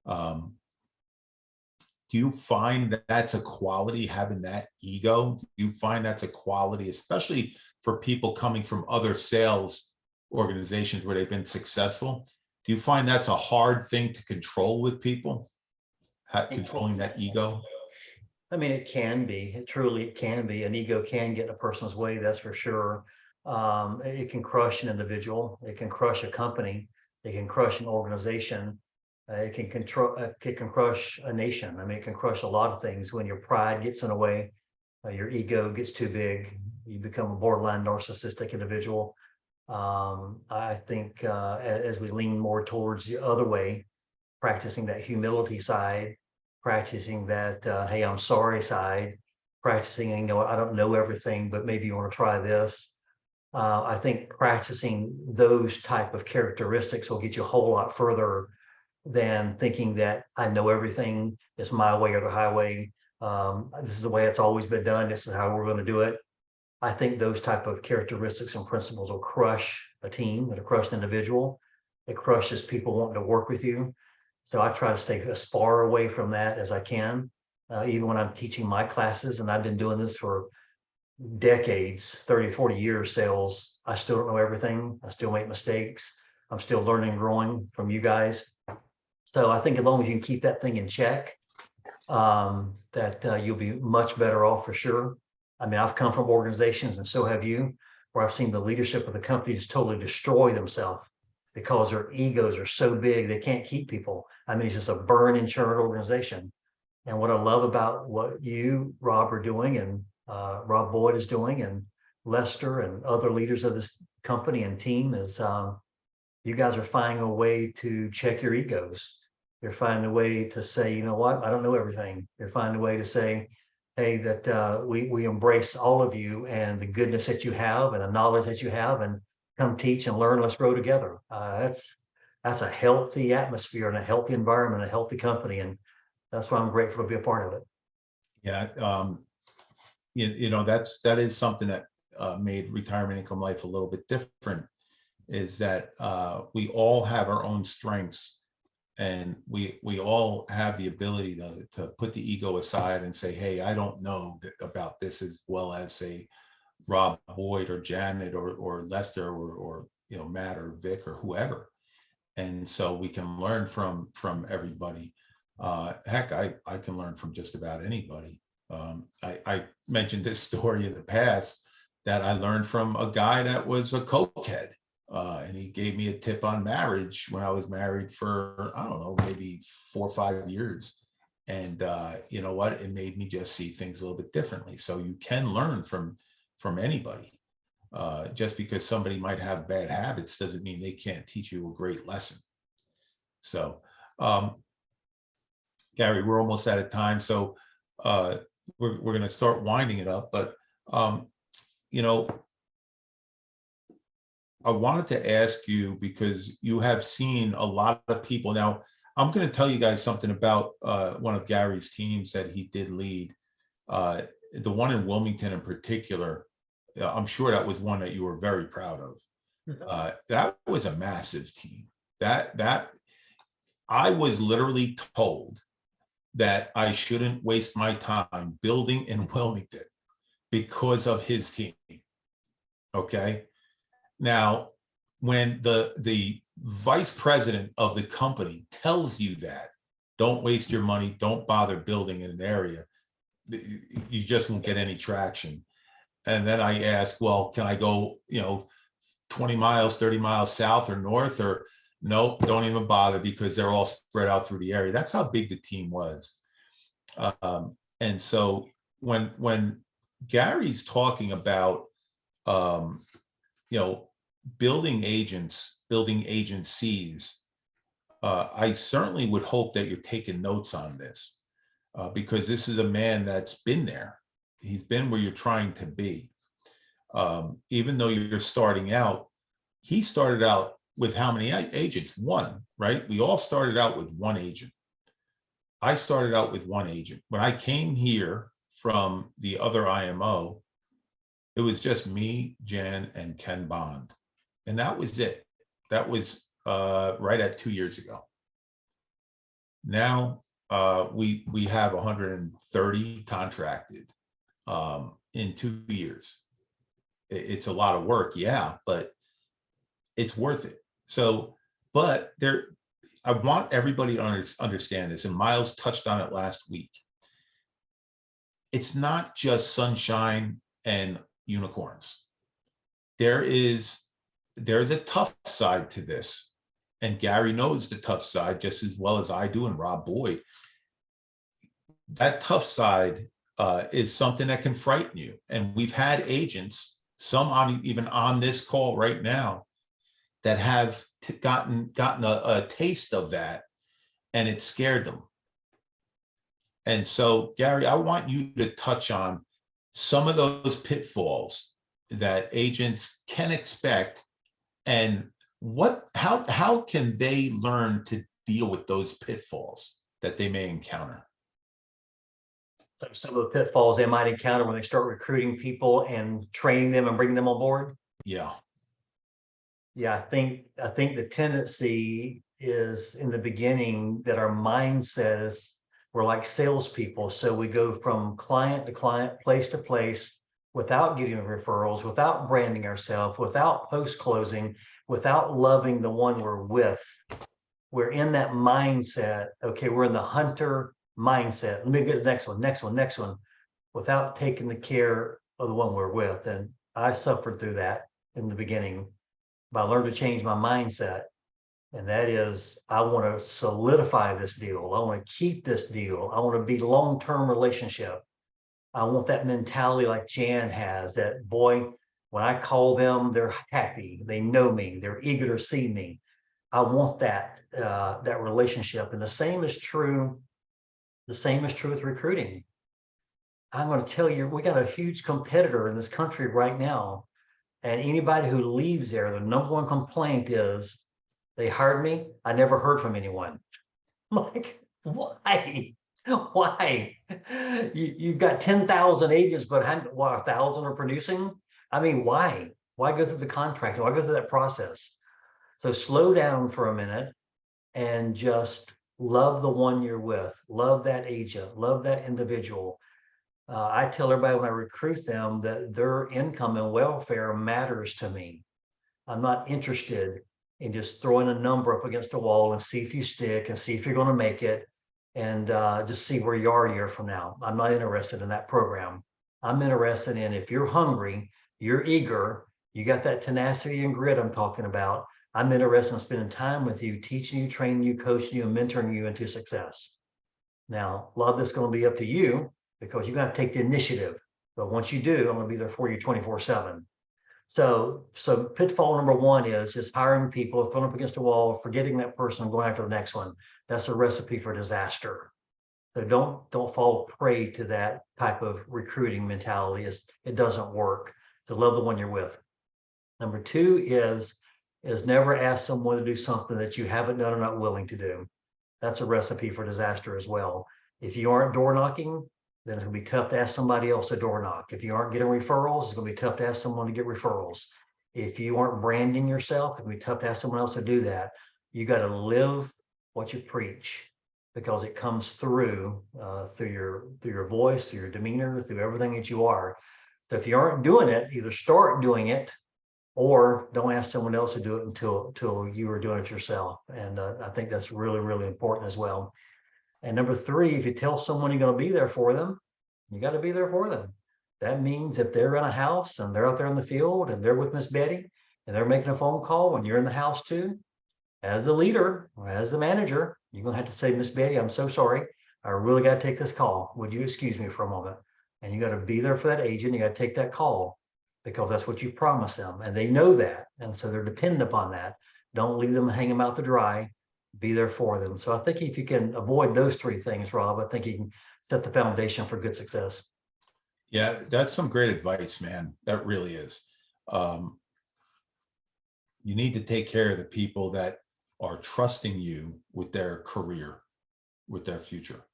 Do you find that that's a quality, having that ego? Do you find that's a quality, especially for people coming from other sales organizations where they've been successful? Do you find that's a hard thing to control with people, controlling that ego? I mean, it can be. It truly can be. An ego can get in a person's way, that's for sure. It can crush an individual. It can crush a company. It can crush an organization. It can crush a nation. I mean, it can crush a lot of things when your pride gets in the way, your ego gets too big. You become a borderline narcissistic individual. I think as we lean more towards the other way, practicing that humility side, practicing that, hey, I'm sorry side, practicing, I don't know everything, but maybe you want to try this. I think practicing those type of characteristics will get you a whole lot further than thinking that I know everything, it's my way or the highway. This is the way it's always been done. This is how we're going to do it. I think those type of characteristics and principles will crush a team, it'll crush an individual. It crushes people wanting to work with you. So I try to stay as far away from that as I can, even when I'm teaching my classes, and I've been doing this for decades, 30, 40 years sales. I still don't know everything. I still make mistakes. I'm still learning and growing from you guys. So I think as long as you can keep that thing in check, that you'll be much better off for sure. I mean, I've come from organizations, and so have you, where I've seen the leadership of the company just totally destroy themselves because their egos are so big, they can't keep people. I mean, it's just a burn insurance organization. And what I love about what you, Rob, are doing, and Rob Boyd is doing, and Lester and other leaders of this company and team is you guys are finding a way to check your egos. You're finding a way to say, you know what, I don't know everything. You're finding a way to say, hey, that we embrace all of you and the goodness that you have and the knowledge that you have, and come teach and learn. Let's grow together. That's a healthy atmosphere and a healthy environment, a healthy company, and that's why I'm grateful to be a part of it. Yeah, that is something that made retirement income life a little bit different, is that we all have our own strengths, and we all have the ability to put the ego aside and say, hey, I don't know about this as well as, say, Rob Boyd or Janet or Lester or Matt or Vic or whoever. And so we can learn from everybody. Heck, I can learn from just about anybody. I mentioned this story in the past that I learned from a guy that was a cokehead. And he gave me a tip on marriage when I was married for, I don't know, maybe 4 or 5 years. And you know what? It made me just see things a little bit differently. So you can learn from anybody. Just because somebody might have bad habits doesn't mean they can't teach you a great lesson. So, Gary, we're almost out of time. So we're going to start winding it up. But, I wanted to ask you, because you have seen a lot of people. Now, I'm going to tell you guys something about one of Gary's teams that he did lead. The one in Wilmington in particular, I'm sure that was one that you were very proud of. That was a massive team. That I was literally told that I shouldn't waste my time building in Wilmington because of his team. Okay. Now, when the vice president of the company tells you that, don't waste your money, don't bother building in an area, you just won't get any traction. And then I asked, well, can I go, 20 miles, 30 miles south or north? Or nope, don't even bother, because they're all spread out through the area. That's how big the team was. And so when Gary's talking about, building agents, building agencies, I certainly would hope that you're taking notes on this, because this is a man that's been there. He's been where you're trying to be. Even though you're starting out, he started out with how many agents? One, right? We all started out with one agent. I started out with one agent. When I came here from the other IMO, it was just me, Jan, and Ken Bond. And that was it. That was right at 2 years ago. Now we have 130 contracted in 2 years. It's a lot of work, yeah, but it's worth it. So, but I want everybody to understand this, and Miles touched on it last week. It's not just sunshine and unicorns. There's a tough side to this, and Gary knows the tough side just as well as I do, and Rob Boyd. That tough side is something that can frighten you, and we've had agents, some even on this call right now, that have gotten a taste of that, and it scared them. And so, Gary, I want you to touch on some of those pitfalls that agents can expect, and how can they learn to deal with those pitfalls that they may encounter? Some of the pitfalls they might encounter when they start recruiting people and training them and bringing them on board. Yeah. Yeah, I think the tendency is in the beginning that our mindset is we're like salespeople. So we go from client to client, place to place, without getting referrals, without branding ourselves, without post-closing, without loving the one we're with. We're in that mindset. Okay, we're in the hunter mindset. Let me get the next one, without taking the care of the one we're with. And I suffered through that in the beginning. But I learned to change my mindset. And that is, I want to solidify this deal. I want to keep this deal. I want to be long-term relationship. I want that mentality like Jan has, that boy, when I call them, they're happy. They know me. They're eager to see me. I want that relationship. And the same is true. The same is true with recruiting. I'm going to tell you, we got a huge competitor in this country right now. And anybody who leaves there, the number one complaint is they hired me. I never heard from anyone. I'm like, why? Why? You've got 10,000 agents, but what, 1,000 are producing? I mean, why? Why go through the contract? Why go through that process? So slow down for a minute and just love the one you're with. Love that agent. Love that individual. I tell everybody when I recruit them that their income and welfare matters to me. I'm not interested in just throwing a number up against a wall and see if you stick and see if you're going to make it and just see where you are a year from now. I'm not interested in that program. I'm interested in if you're hungry, you're eager, you got that tenacity and grit I'm talking about. I'm interested in spending time with you, teaching you, training you, coaching you, and mentoring you into success. Now, a lot of this is going to be up to you because you got to take the initiative. But once you do, I'm going to be there for you 24/7. So pitfall number one is just hiring people, throwing up against a wall, forgetting that person, and going after the next one. That's a recipe for disaster. So don't fall prey to that type of recruiting mentality. It doesn't work. So love the one you're with. Number two is never ask someone to do something that you haven't done or not willing to do. That's a recipe for disaster as well. If you aren't door knocking, then it's gonna be tough to ask somebody else to door knock. If you aren't getting referrals, it's gonna be tough to ask someone to get referrals. If you aren't branding yourself, it's gonna be tough to ask someone else to do that. You got to live what you preach because it comes through your voice, through your demeanor, through everything that you are. So if you aren't doing it, either start doing it or don't ask someone else to do it until you are doing it yourself. And I think that's really, really important as well. And number three, if you tell someone you're going to be there for them, you got to be there for them. That means if they're in a house and they're out there in the field and they're with Miss Betty and they're making a phone call when you're in the house too, as the leader or as the manager, you're going to have to say, Miss Betty, I'm so sorry. I really got to take this call. Would you excuse me for a moment? And you got to be there for that agent. You got to take that call because that's what you promised them. And they know that. And so they're dependent upon that. Don't leave them hanging out to dry. Be there for them. So I think if you can avoid those three things, Rob, I think you can set the foundation for good success. Yeah, that's some great advice, man. That really is. You need to take care of the people that are trusting you with their career, with their future.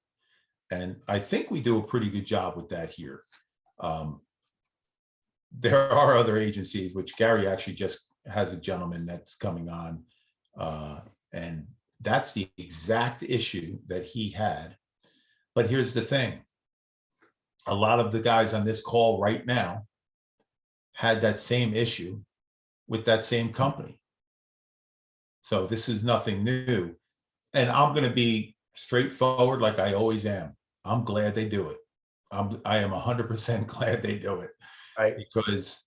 And I think we do a pretty good job with that here. There are other agencies, which Gary actually just has a gentleman that's coming on. And that's the exact issue that he had. But here's the thing. A lot of the guys on this call right now had that same issue with that same company. So this is nothing new. And I'm going to be straightforward like I always am. I'm glad they do it. I am 100% glad they do it. Right. Because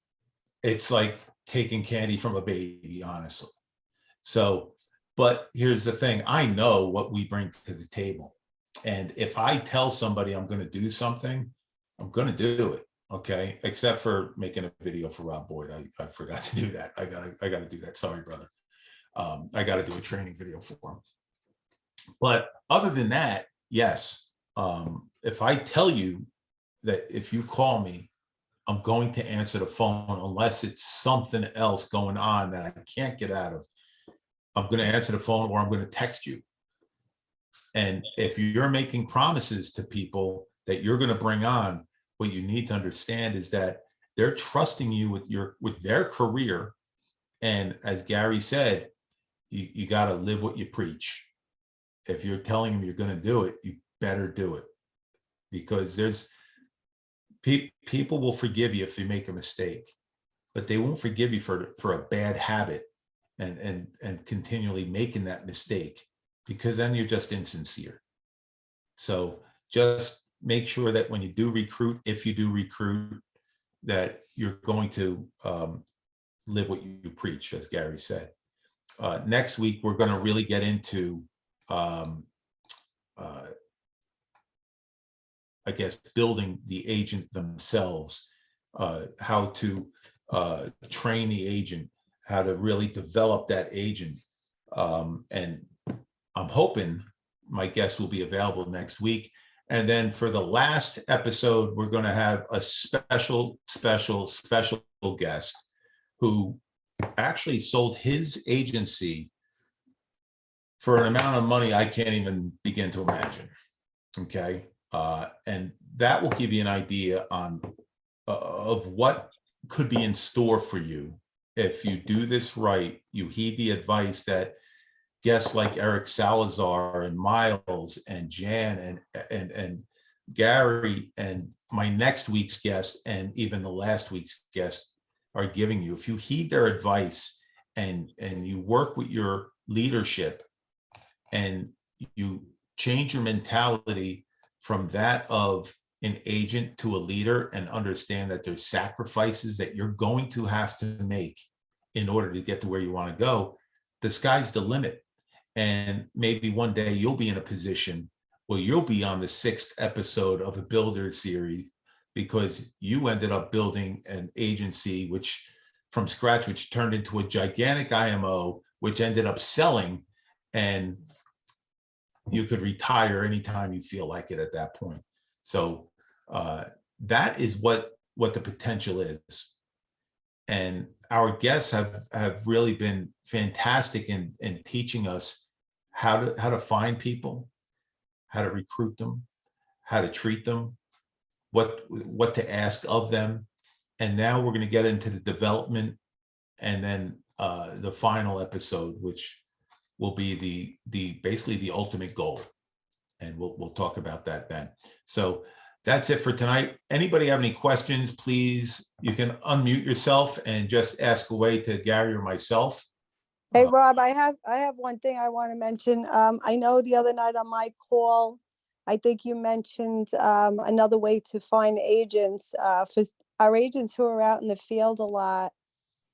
it's like taking candy from a baby, honestly. So, but here's the thing. I know what we bring to the table. And if I tell somebody I'm going to do something, I'm going to do it. Okay. Except for making a video for Rob Boyd. I forgot to do that. I gotta do that. Sorry, brother. I got to do a training video for him. But other than that, yes. If I tell you that if you call me, I'm going to answer the phone unless it's something else going on that I can't get out of. I'm going to answer the phone or I'm going to text you. And if you're making promises to people that you're going to bring on, what you need to understand is that they're trusting you with their career. And as Gary said, you got to live what you preach. If you're telling them you're going to do it, you better do it, because there's people will forgive you if you make a mistake, but they won't forgive you for a bad habit and continually making that mistake, because then you're just insincere. So just make sure that when you do recruit, if you do recruit, that you're going to live what you preach, as Gary said. Next week, we're going to really get into, I guess, building the agent themselves, how to train the agent, how to really develop that agent. And I'm hoping my guest will be available next week. And then for the last episode, we're going to have a special guest who actually sold his agency for an amount of money I can't even begin to imagine. Okay. And that will give you an idea on of what could be in store for you if you do this right. You heed the advice that guests like Eric Salazar and Miles and Jan and Gary and my next week's guest and even the last week's guest are giving you. If you heed their advice and you work with your leadership and you change your mentality from that of an agent to a leader and understand that there's sacrifices that you're going to have to make in order to get to where you want to go, the sky's the limit. And maybe one day you'll be in a position where you'll be on the 6th episode of a builder series because you ended up building an agency which from scratch, which turned into a gigantic IMO, which ended up selling, and you could retire anytime you feel like it at that point. So that is what the potential is. And our guests have really been fantastic in teaching us how to find people, how to recruit them, how to treat them, what to ask of them. And now we're going to get into the development and then the final episode, which will be the basically the ultimate goal. And we'll talk about that then. So that's it for tonight. Anybody have any questions, please, you can unmute yourself and just ask away to Gary or myself. Hey, Rob, I have one thing I want to mention. I know the other night on my call, I think you mentioned another way to find agents for our agents who are out in the field a lot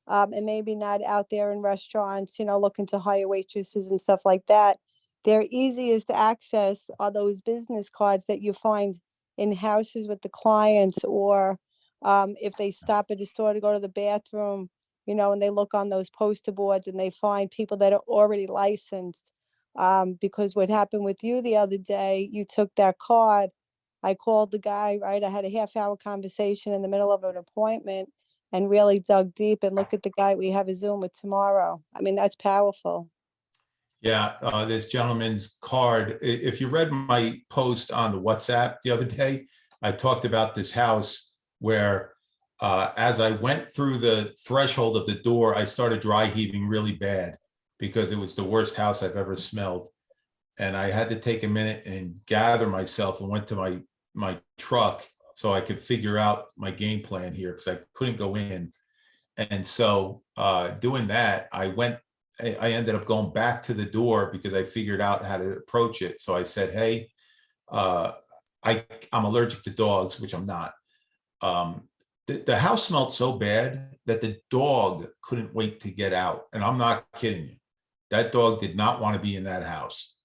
and maybe not out there in restaurants, looking to hire waitresses and stuff like that. Their easiest to access are those business cards that you find in houses with the clients, or if they stop at the store to go to the bathroom, and they look on those poster boards and they find people that are already licensed. Because what happened with you the other day, you took that card. I called the guy, right? I had a half-hour conversation in the middle of an appointment and really dug deep, and look at the guy we have a Zoom with tomorrow. I mean, that's powerful. Yeah, this gentleman's card. If you read my post on the WhatsApp the other day, I talked about this house where as I went through the threshold of the door, I started dry heaving really bad because it was the worst house I've ever smelled. And I had to take a minute and gather myself and went to my truck so I could figure out my game plan here because I couldn't go in. And so doing that, I ended up going back to the door because I figured out how to approach it. So I said, hey, I'm allergic to dogs, which I'm not. The house smelled so bad that the dog couldn't wait to get out. And I'm not kidding you. That dog did not want to be in that house.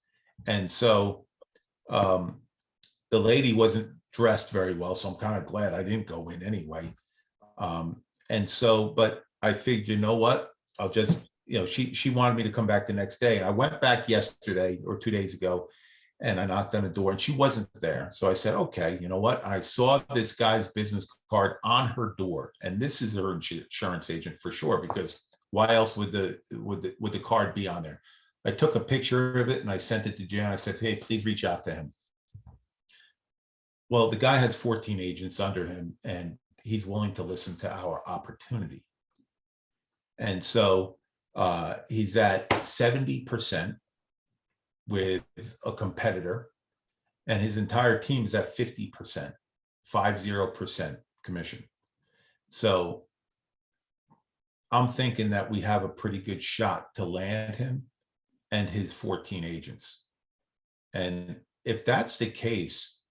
And so the lady wasn't dressed very well. So I'm kind of glad I didn't go in anyway. And so, but I figured, you know what, I'll just, she wanted me to come back the next day. I went back yesterday or 2 days ago and I knocked on the door and she wasn't there. So I said, okay, you know what? I saw this guy's business card on her door and this is her insurance agent for sure, because why else would the card be on there? I took a picture of it and I sent it to Jan. I said, hey, please reach out to him. Well, the guy has 14 agents under him and he's willing to listen to our opportunity. And so he's at 70% with a competitor and his entire team is at 50%, 50% commission. So I'm thinking that we have a pretty good shot to land him and his 14 agents. And if that's the case,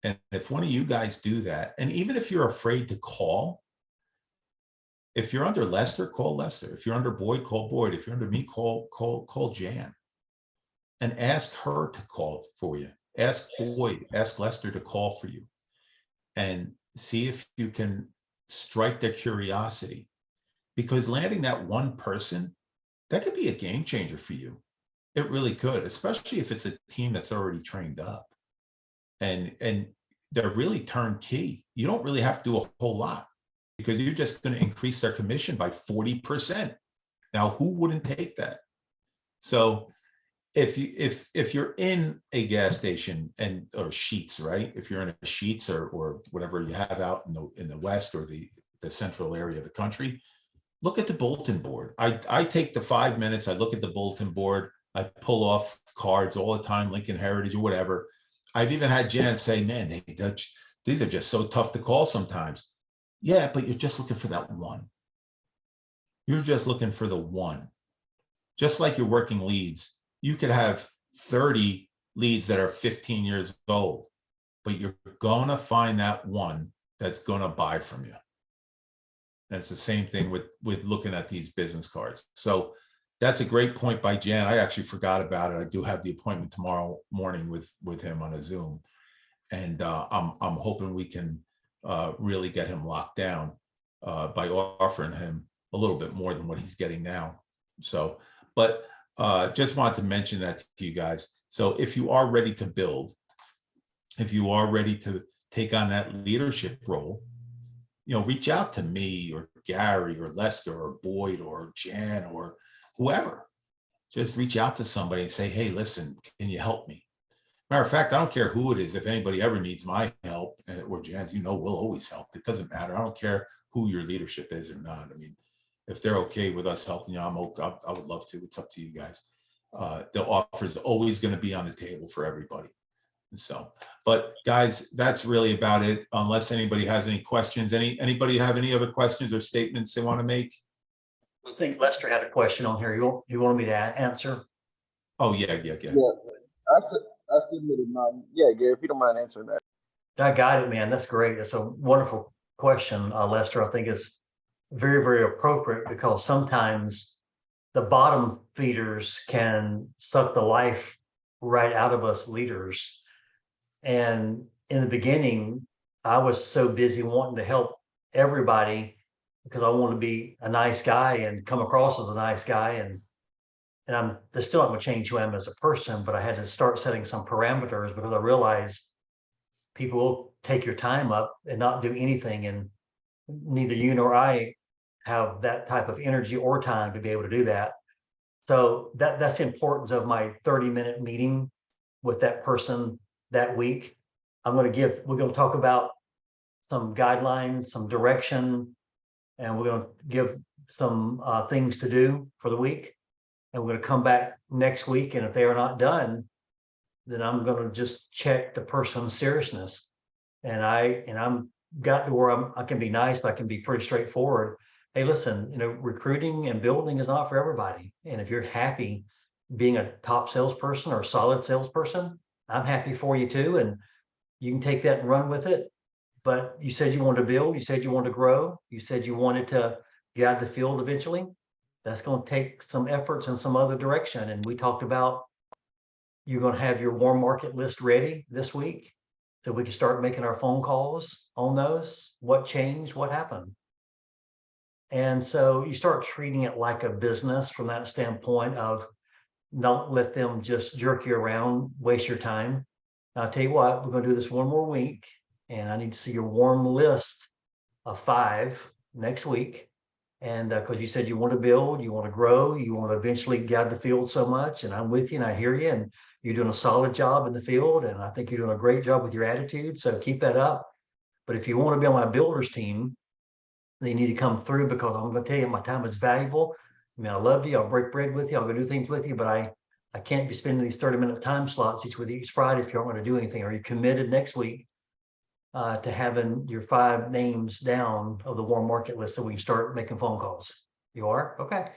and if one of you guys do that, and even if you're afraid to call, If you're under Lester, call Lester. If you're under Boyd, call Boyd. If you're under me, call Jan. And ask her to call for you. Ask Boyd, ask Lester to call for you. And see if you can strike their curiosity. Because landing that one person, that could be a game changer for you. It really could, especially if it's a team that's already trained up. And they're really turnkey. You don't really have to do a whole lot because you're just going to increase their commission by 40%. Now, who wouldn't take that? So if you're in a gas station or Sheetz, right? If you're in a Sheetz or whatever you have out in the West or the central area of the country, look at the bulletin board. I take the 5 minutes. I look at the bulletin board. I pull off cards all the time, Lincoln Heritage or whatever. I've even had Jan say, man, these are just so tough to call sometimes. Yeah, but you're just looking for that one. You're just looking for the one. Just like you're working leads, you could have 30 leads that are 15 years old, but you're going to find that one that's going to buy from you. And it's the same thing with looking at these business cards. So that's a great point by Jan. I actually forgot about it. I do have the appointment tomorrow morning with him on a Zoom. And I'm hoping we can really get him locked down by offering him a little bit more than what he's getting now. So, but just wanted to mention that to you guys. So if you are ready to build, if you are ready to take on that leadership role, reach out to me or Gary or Lester or Boyd or Jan or whoever. Just reach out to somebody and say, hey, listen, can you help me? Matter of fact, I don't care who it is. If anybody ever needs my help or Jan's, we'll always help. It doesn't matter. I don't care who your leadership is or not. I mean, if they're okay with us helping you, I would love to. It's up to you guys. The offer is always going to be on the table for everybody. So, but guys, that's really about it. Unless anybody has any questions, anybody have any other questions or statements they want to make? I think Lester had a question on here. You wanted me to answer? Oh yeah. I submitted mine. Yeah, Gary, if you don't mind answering that. I got it, man. That's great. That's a wonderful question, Lester. I think it's very, very appropriate because sometimes the bottom feeders can suck the life right out of us leaders. And in the beginning, I was so busy wanting to help everybody because I want to be a nice guy and come across as a nice guy. And that's still not going to change who I am as a person, but I had to start setting some parameters because I realized people will take your time up and not do anything. And neither you nor I have that type of energy or time to be able to do that. So that's the importance of my 30-minute meeting with that person that week. We're going to talk about some guidelines, some direction, and we're going to give some things to do for the week. And we're going to come back next week. And if they are not done, then I'm going to just check the person's seriousness. And I'm got to where I can be nice, but I can be pretty straightforward. Hey, listen, recruiting and building is not for everybody. And if you're happy being a top salesperson or a solid salesperson, I'm happy for you too. And you can take that and run with it. But you said you wanted to build, you said you wanted to grow, you said you wanted to get out of the field eventually. That's going to take some efforts in some other direction. And we talked about you're going to have your warm market list ready this week so we can start making our phone calls on those. What changed? What happened? And so you start treating it like a business from that standpoint of not let them just jerk you around, waste your time. I'll tell you what, we're going to do this one more week, and I need to see your warm list of 5 next week. And because you said you want to build, you want to grow, you want to eventually get out of the field so much, and I'm with you and I hear you, and you're doing a solid job in the field, and I think you're doing a great job with your attitude. So keep that up. But if you want to be on my builders team, then you need to come through because I'm going to tell you my time is valuable. I mean, I love you. I'll break bread with you. I'll go do things with you, but I can't be spending these 30-minute time slots each Friday if you aren't going to do anything. Are you committed next week to having your 5 names down of the warm market list so we can start making phone calls? You are? Okay.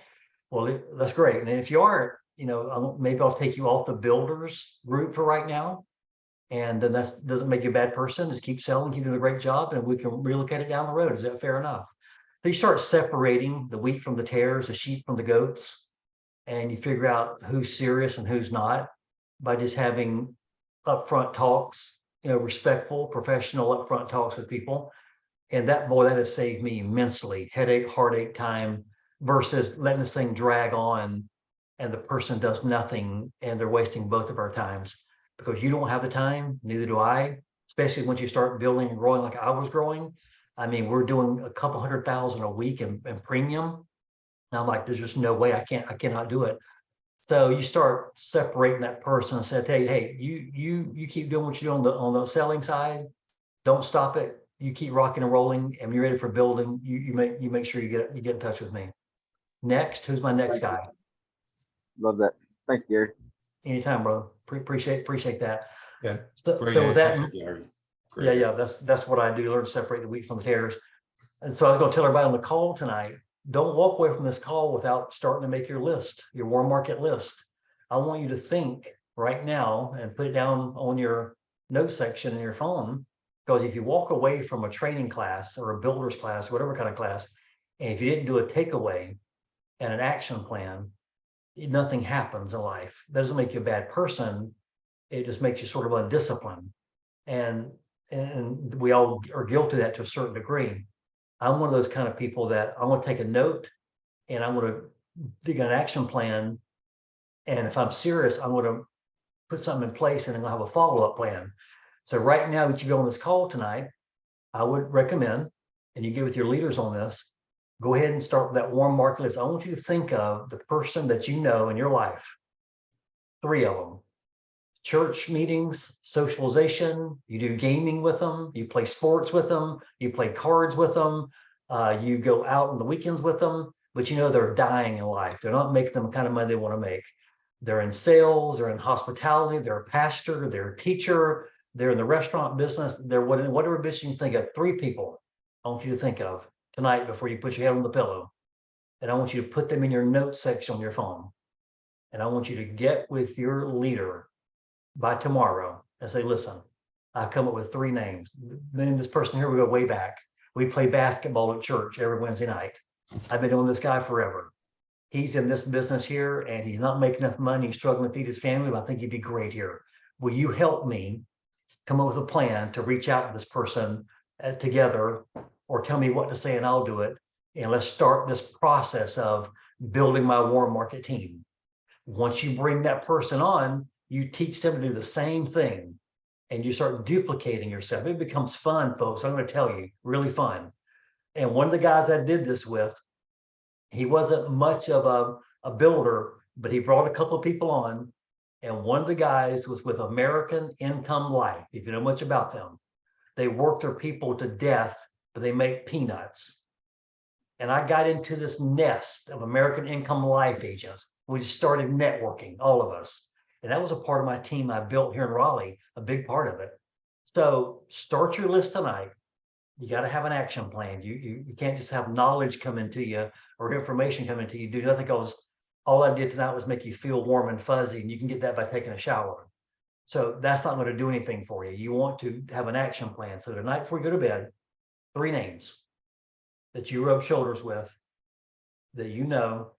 Well, that's great. And if you aren't, maybe I'll take you off the builders route for right now. And then that doesn't make you a bad person. Just keep selling, keep doing a great job, and we can relook at it down the road. Is that fair enough? So you start separating the wheat from the tares, the sheep from the goats, and you figure out who's serious and who's not by just having upfront talks, respectful, professional upfront talks with people. And that, boy, that has saved me immensely headache, heartache, time versus letting this thing drag on and the person does nothing and they're wasting both of our times because you don't have the time, neither do I, especially once you start building and growing like I was growing. I mean, we're doing a couple $100,000 a week in premium. And I'm like, there's just no way I cannot do it. So you start separating that person and say, hey, you keep doing what you're doing on the selling side. Don't stop it. You keep rocking and rolling, and when you're ready for building, you make sure you get in touch with me. Next, who's my next guy? Love that. Thanks, Gary. Anytime, bro. Appreciate that. Yeah. So Great with that, answer, Gary. Great yeah, answer. that's what I do. Learn to separate the wheat from the tares. And so I was going to tell everybody on the call tonight, don't walk away from this call without starting to make your list, your warm market list. I want you to think right now and put it down on your note section in your phone. Because if you walk away from a training class or a builder's class, whatever kind of class, and if you didn't do a takeaway and an action plan, nothing happens in life. That doesn't make you a bad person. It just makes you sort of undisciplined. And we all are guilty of that to a certain degree. I'm one of those kind of people that I'm going to take a note and I'm going to dig an action plan. And if I'm serious, I'm going to put something in place and I'm going to have a follow-up plan. So right now that you go on this call tonight, I would recommend, and you get with your leaders on this, go ahead and start with that warm market list. I want you to think of the person that you know in your life, 3 of them. Church meetings, socialization, you do gaming with them, you play sports with them, you play cards with them, you go out on the weekends with them, but they're dying in life. They're not making the kind of money they want to make. They're in sales, they're in hospitality, they're a pastor, they're a teacher, they're in the restaurant business, they're whatever business you can think of. 3 people I want you to think of tonight before you put your head on the pillow. And I want you to put them in your notes section on your phone. And I want you to get with your leader by tomorrow and say, listen, I've come up with 3 names. Then this person here, we go way back. We play basketball at church every Wednesday night. I've been knowing this guy forever. He's in this business here and he's not making enough money. He's struggling to feed his family, but I think he'd be great here. Will you help me come up with a plan to reach out to this person together, or tell me what to say and I'll do it. And let's start this process of building my warm market team. Once you bring that person on, you teach them to do the same thing and you start duplicating yourself. It becomes fun, folks. I'm going to tell you, really fun. And one of the guys I did this with, he wasn't much of a builder, but he brought a couple of people on. And one of the guys was with American Income Life. If you know much about them, they work their people to death, but they make peanuts. And I got into this nest of American Income Life agents. We just started networking, all of us. And that was a part of my team I built here in Raleigh, a big part of it. So start your list tonight. You got to have an action plan. You can't just have knowledge come into you or information come into you. Do nothing else. All I did tonight was make you feel warm and fuzzy, and you can get that by taking a shower. So that's not going to do anything for you. You want to have an action plan. So tonight before you go to bed, 3 names that you rub shoulders with, that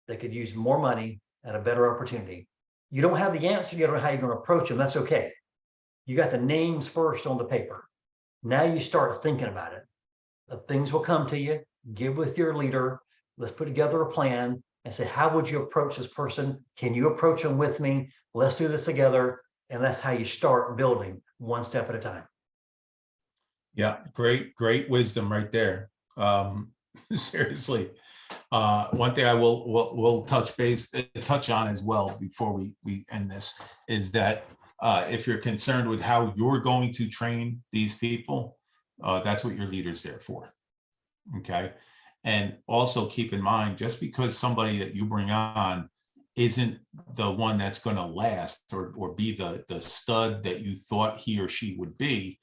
that could use more money and a better opportunity. You don't have the answer yet on how you're going to approach them. That's okay. You got the names first on the paper. Now you start thinking about it. Things will come to you. Get with your leader. Let's put together a plan and say, how would you approach this person? Can you approach them with me? Let's do this together. And that's how you start building one step at a time. Yeah, great wisdom right there. Seriously. One thing I will touch on as well before we end this is that if you're concerned with how you're going to train these people, that's what your leader's there for. Okay. And also keep in mind, just because somebody that you bring on isn't the one that's going to last or be the stud that you thought he or she would be,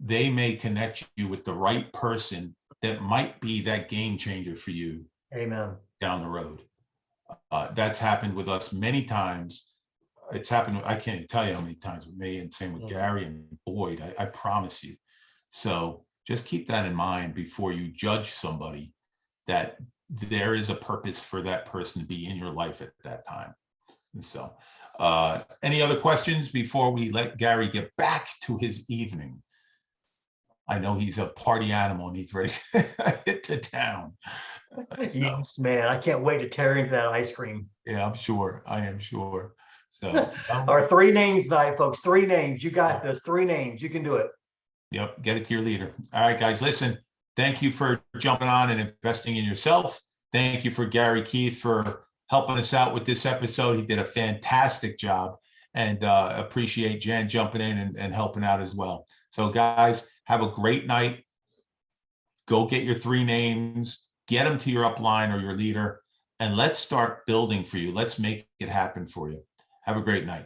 they may connect you with the right person that might be that game changer for you. Amen. Down the road. That's happened with us many times. It's happened, I can't tell you how many times with me, and same with Gary and Boyd, I promise you. So Just keep that in mind before you judge somebody, that there is a purpose for that person to be in your life at that time. And so, any other questions before we let Gary get back to his evening? I know he's a party animal and he's ready to hit the town. Yes, man, I can't wait to tear into that ice cream. Yeah, I'm sure. I am sure. So, Our 3 names tonight, folks. 3 names. You got this. 3 names. You can do it. yep, get it to your leader. All right, guys, listen, thank you for jumping on and investing in yourself. Thank you for Gary Keith for helping us out with this episode. He did a fantastic job, and appreciate Jan jumping in and helping out as well. So guys, have a great night. Go get your 3 names, get them to your upline or your leader, and let's start building for you. Let's make it happen for you. Have a great night.